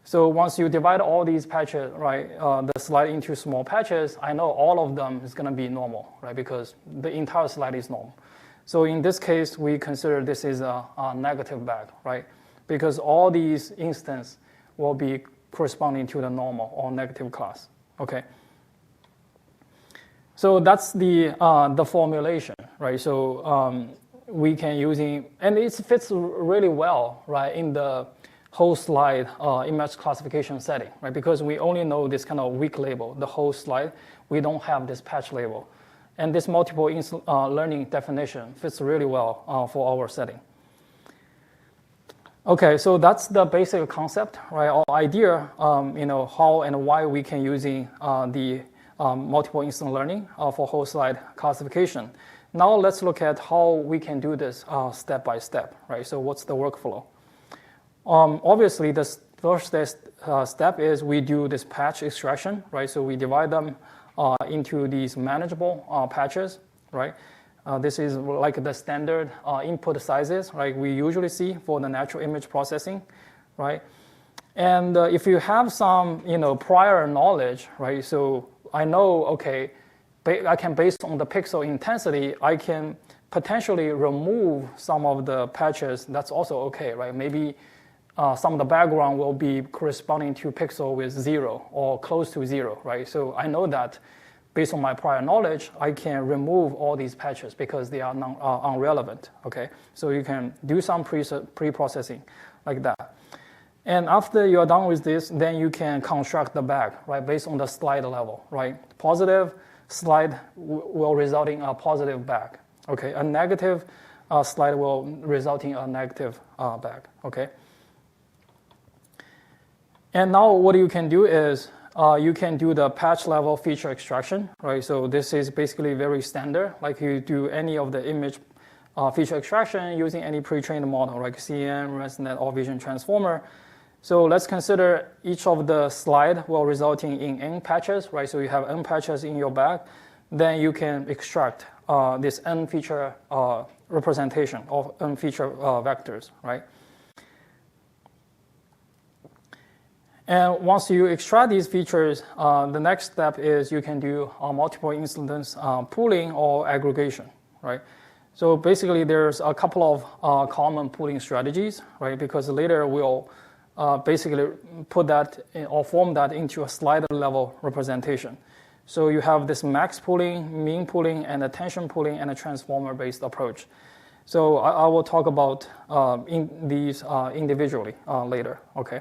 So once you divide all these patches, right, the slide into small patches, I know all of them is going to be normal, right, because the entire slide is normal. So in this case, we consider this is a negative bag, right, because all these instances will be corresponding to the normal or negative class. Okay. So that's the formulation, right? So we can using, and it fits really well, right, in the whole slide image classification setting, right? Because we only know this kind of weak label, the whole slide. We don't have this patch label. And this multiple learning definition fits really well for our setting. Okay, so that's the basic concept, right? Or idea, how and why we can using the multiple instance learning for whole slide classification. Now let's look at how we can do this step by step, right? So what's the workflow? Obviously, the first step is we do this patch extraction, right? So we divide them into these manageable patches, right? This is like the standard input sizes, right? We usually see for the natural image processing, right? And if you have some, prior knowledge, right? So I know, okay, I can, based on the pixel intensity, I can potentially remove some of the patches. That's also okay, right? Maybe some of the background will be corresponding to pixel with 0 or close to 0, right? So I know that based on my prior knowledge, I can remove all these patches because they are irrelevant, okay? So you can do some pre-processing like that. And after you're done with this, then you can construct the bag, right, based on the slide level, right? Positive slide will result in a positive bag, okay? A negative slide will result in a negative bag, okay? And now what you can do is you can do the patch level feature extraction, right? So this is basically very standard, like you do any of the image feature extraction using any pre-trained model, like CN, ResNet, or Vision Transformer. So let's consider each of the slide will resulting in n patches, right? So you have n patches in your bag, then you can extract this n feature representation of n feature vectors, right? And once you extract these features, the next step is you can do multiple instance pooling or aggregation, right? So basically, there's a couple of common pooling strategies, right? Because later we'll basically put that or form that into a slide level representation. So you have this max pooling, mean pooling, and attention pooling, and a transformer-based approach. So I will talk about in these individually later, okay?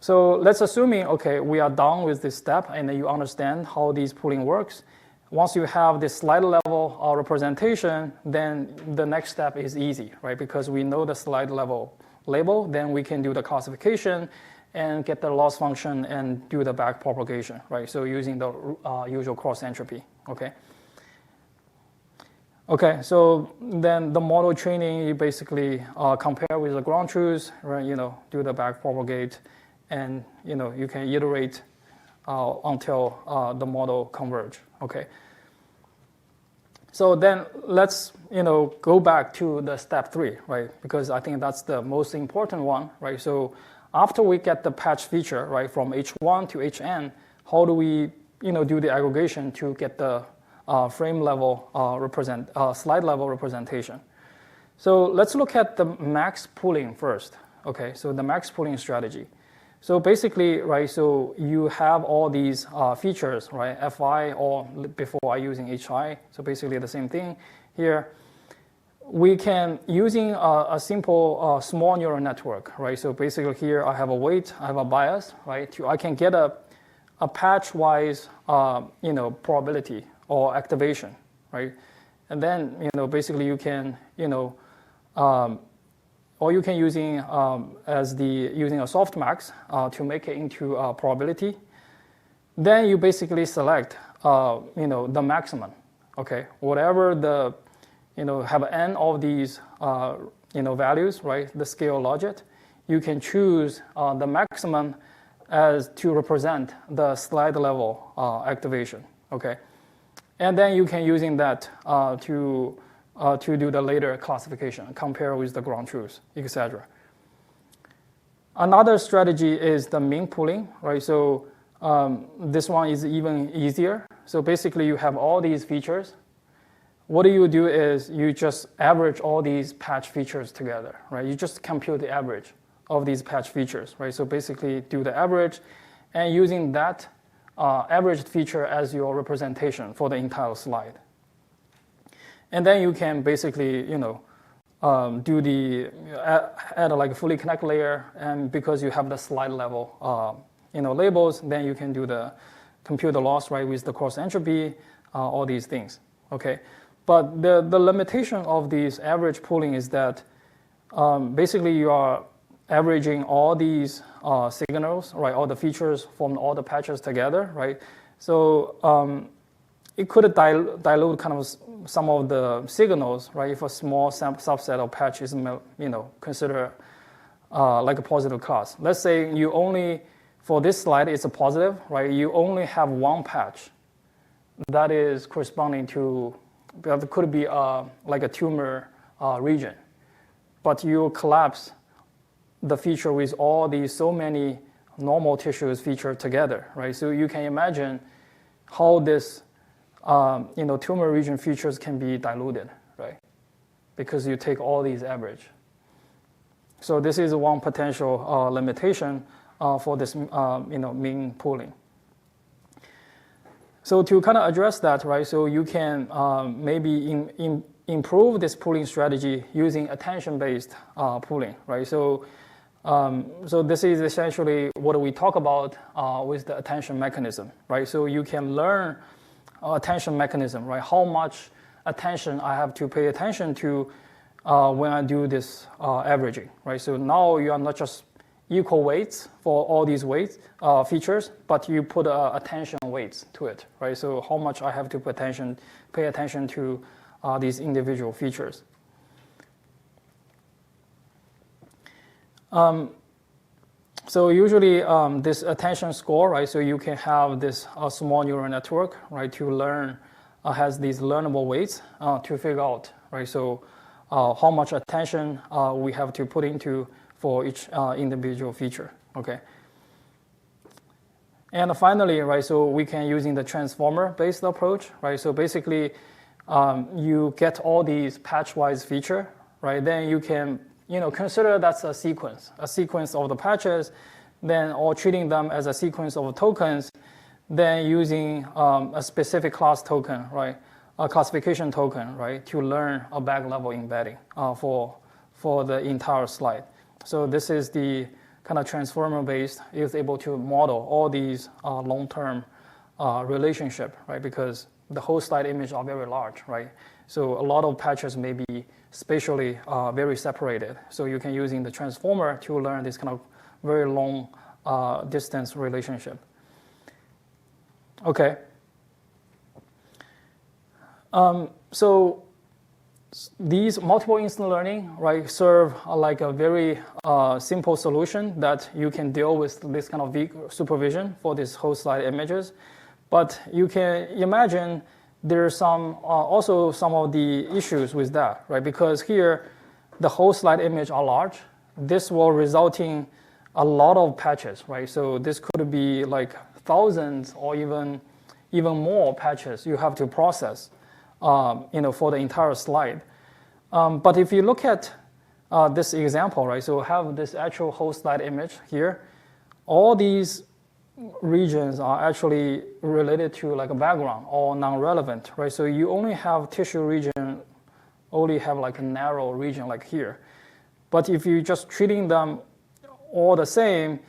So let's assuming, okay, we are done with this step and you understand how these pooling works. Once you have this slide level representation, then the next step is easy, right? Because we know the slide level label, then we can do the classification and get the loss function and do the back propagation, right? So using the usual cross entropy, okay? Okay, so then the model training, you basically compare with the ground truths, right? Do the back propagate. And you can iterate until the model converge. Okay. So then let's go back to the step 3, right? Because I think that's the most important one, right? So after we get the patch feature, right, from H1 to Hn, how do we do the aggregation to get the frame level slide level representation? So let's look at the max pooling first. Okay. So the max pooling strategy. So basically, right, so you have all these features, right, Fi or before using Hi, so basically the same thing here. We can, using a simple small neural network, right, so basically here I have a weight, I have a bias, right, I can get a patch-wise, probability or activation, right, and then, basically you can, or you can using a softmax to make it into a probability. Then you basically select the maximum. Okay, whatever the have n of these values, right? The scale logit. You can choose the maximum as to represent the slide level activation, okay? And then you can using that to do the later classification, compare with the ground truth, etc. Another strategy is the mean pooling, right? So this one is even easier. So basically you have all these features. What you do is you just average all these patch features together, right? You just compute the average of these patch features, right? So basically do the average and using that averaged feature as your representation for the entire slide. And then you can basically, do the, add like a fully connect layer, and because you have the slide level, labels, then you can do the compute the loss, right, with the coarse entropy, all these things, okay? But the limitation of these average pooling is that basically you are averaging all these signals, right, all the features from all the patches together, right? So it could dilute kind of some of the signals, right? If a small subset of patches, consider like a positive class. Let's say you only, for this slide, it's a positive, right? You only have one patch that is corresponding to, that could be like a tumor region, but you collapse the feature with all these so many normal tissues featured together, right? So you can imagine how this tumor region features can be diluted, right? Because you take all these average. So this is one potential limitation for this mean pooling. So to kind of address that, right? So you can maybe improve this pooling strategy using attention-based pooling, right? So this is essentially what we talk about with the attention mechanism, right? So you can learn attention mechanism, right? How much attention I have to pay attention to when I do this averaging, right? So now you are not just equal weights for all these weights features, but you put attention weights to it, right? So how much I have to pay attention to these individual features. So usually this attention score, right? So you can have this small neural network, right? To learn, has these learnable weights to figure out, right? So how much attention we have to put into for each individual feature, okay? And finally, right? So we can using the transformer-based approach, right? So basically, you get all these patch-wise feature, right? Then you can consider that's a sequence of the patches, then or treating them as a sequence of tokens, then using a specific class token, right, a classification token, right, to learn a back level embedding for the entire slide. So this is the kind of transformer-based, is able to model all these long-term relationship, right, because the whole slide image are very large, right? So a lot of patches may be spatially very separated. So you can using the transformer to learn this kind of very long distance relationship. Okay. So these multiple instant learning, right, serve like a very simple solution that you can deal with this kind of weak supervision for these whole slide images. But you can imagine there's also some of the issues with that, right? Because here, the whole slide image are large. This will result in a lot of patches, right? So this could be like thousands or even more patches you have to process, for the entire slide. But if you look at this example, right? So have this actual whole slide image here. All these regions are actually related to like a background or non-relevant, right? So you only have tissue region, only have like a narrow region like here. But if you just treating them all the same,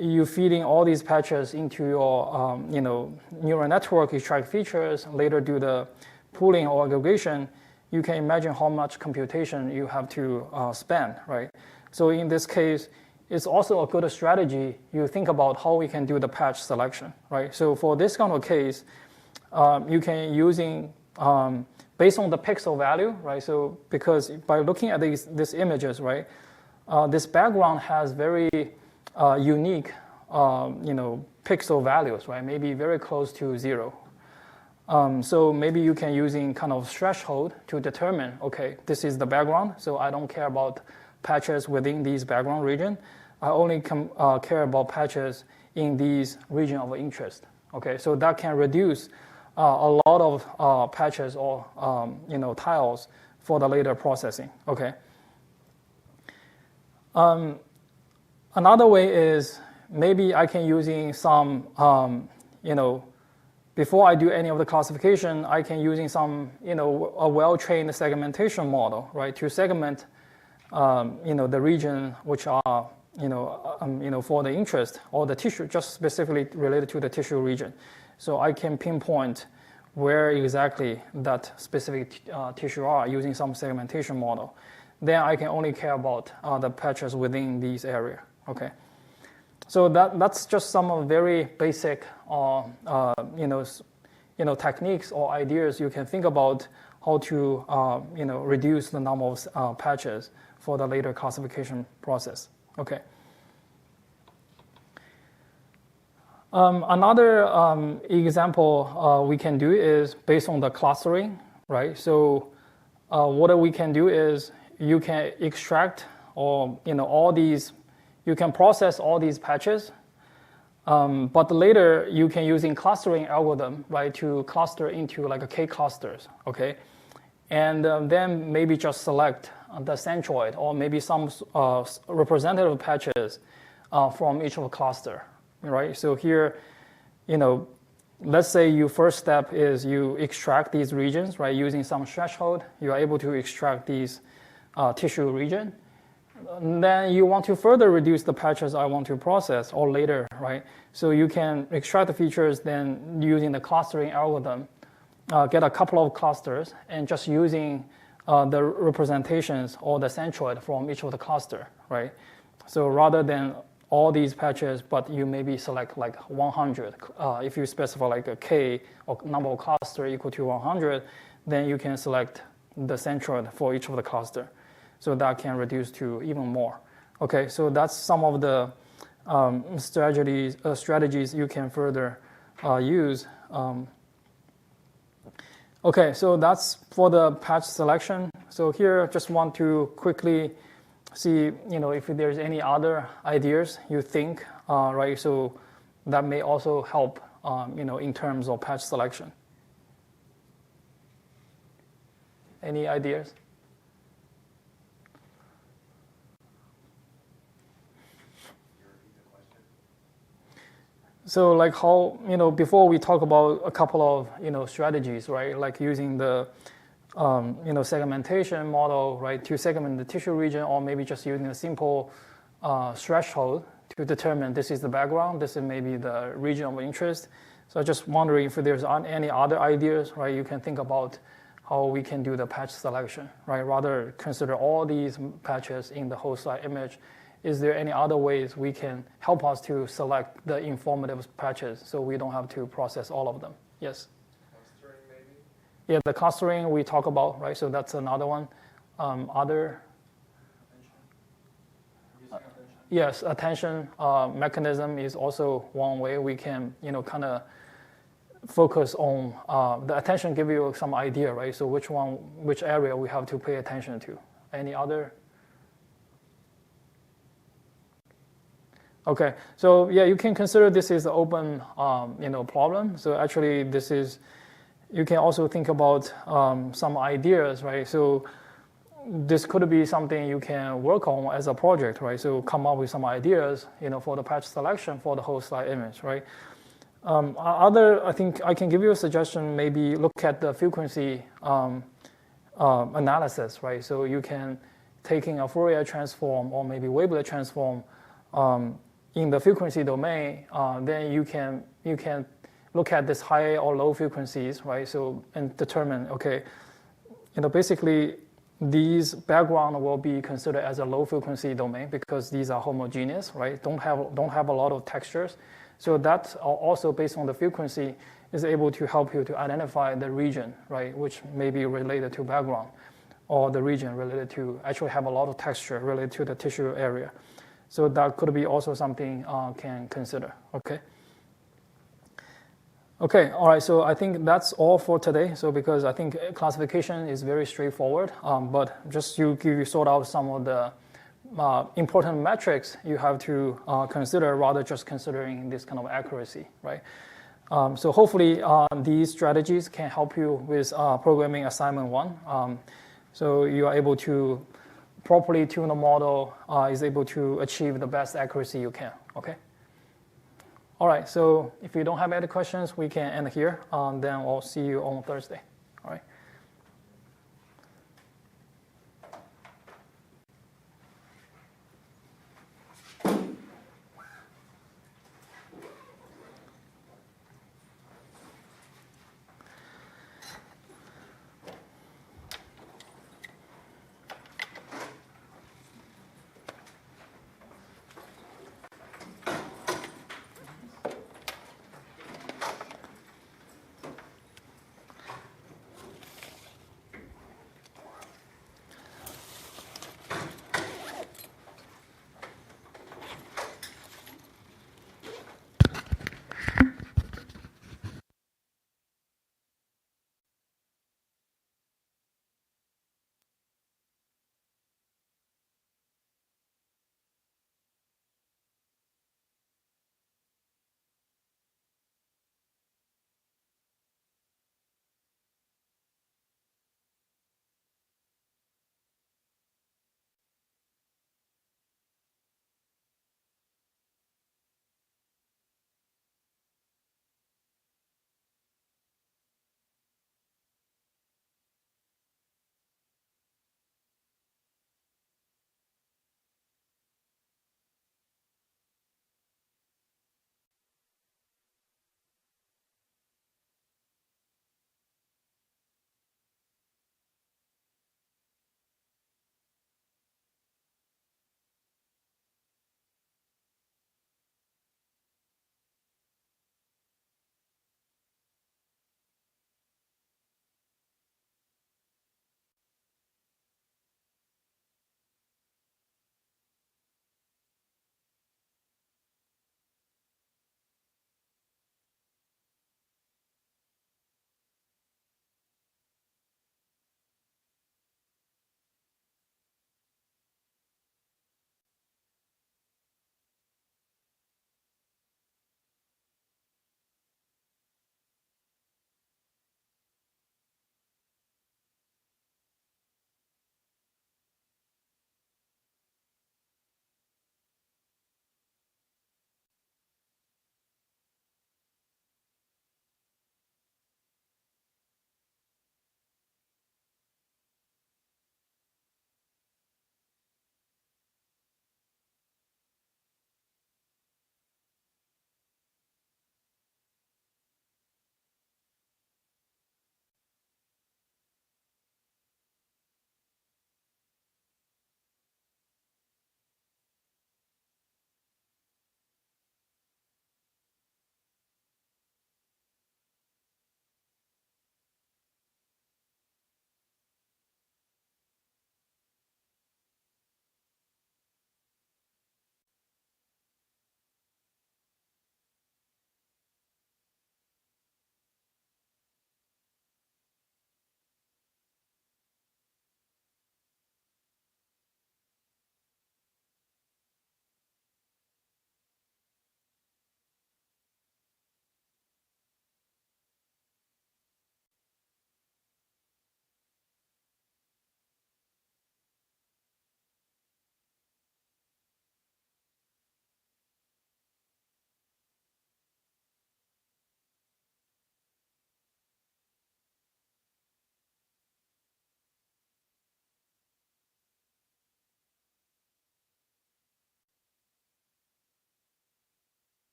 you feeding all these patches into your neural network, extract features, later do the pooling or aggregation, you can imagine how much computation you have to spend, right? So in this case, it's also a good strategy. You think about how we can do the patch selection, right? So for this kind of case, you can using based on the pixel value, right? So because by looking at these images, right, this background has very unique pixel values, right? Maybe very close to 0. So maybe you can using kind of threshold to determine, okay, this is the background, so I don't care about patches within these background region. I only care about patches in these region of interest. Okay, so that can reduce a lot of patches or tiles for the later processing. Okay. Another way is maybe I can using some before I do any of the classification, I can using some a well-trained segmentation model, right, to segment the region which are for the interest or the tissue, just specifically related to the tissue region. So I can pinpoint where exactly that specific tissue are using some segmentation model. Then I can only care about the patches within these area. Okay, so that's just some of very basic techniques or ideas you can think about how to reduce the number of patches for the later classification process. Okay. Another example we can do is based on the clustering, right? So what we can do is you can extract or all these, you can process all these patches, but later you can using clustering algorithm, right, to cluster into like a K clusters, okay, and then maybe just select the centroid or maybe some representative patches from each of the cluster. Right, so here, let's say your first step is you extract these regions, right, using some threshold. You are able to extract these tissue region. And then you want to further reduce the patches I want to process or later, right? So you can extract the features, then using the clustering algorithm, get a couple of clusters and just using the representations or the centroid from each of the cluster, right? So rather than all these patches, but you maybe select like 100. If you specify like a K or number of cluster equal to 100, then you can select the centroid for each of the cluster. So that can reduce to even more. Okay, so that's some of the strategies you can further use. Okay, so that's for the patch selection. So here, just want to quickly see, if there's any other ideas you think, right? So that may also help, in terms of patch selection. Any ideas? So like how, before we talk about a couple of, strategies, right? Like using the segmentation model, right, to segment the tissue region, or maybe just using a simple threshold to determine this is the background, this is maybe the region of interest. So I'm just wondering if there's any other ideas, right, you can think about how we can do the patch selection, right? Rather consider all these patches in the whole slide image. Is there any other ways we can help us to select the informative patches so we don't have to process all of them? Yes? Yeah, the clustering we talk about, right? So that's another one. Other? Yes, attention mechanism is also one way we can, kind of focus on the attention. Give you some idea, right? So which area we have to pay attention to. Any other? Okay, so yeah, you can consider this is an open, problem. So actually, this is. You can also think about some ideas, right? So this could be something you can work on as a project, right? So come up with some ideas, for the patch selection for the whole slide image, right? I think I can give you a suggestion. Maybe look at the frequency analysis, right? So you can taking a Fourier transform or maybe wavelet transform in the frequency domain. Then you can look at this high or low frequencies, right? So, and determine, okay, basically these background will be considered as a low frequency domain because these are homogeneous, right? Don't have a lot of textures. So that also based on the frequency is able to help you to identify the region, right? Which may be related to background or the region related to actually have a lot of texture related to the tissue area. So that could be also something can consider. Okay. Okay, all right, so I think that's all for today. So because I think classification is very straightforward, but just to give you sort out some of the important metrics you have to consider rather just considering this kind of accuracy, right? So hopefully these strategies can help you with programming assignment 1. So you are able to properly tune a model, is able to achieve the best accuracy you can, okay? All right, so if you don't have any questions, we can end here. Then I'll see you on Thursday.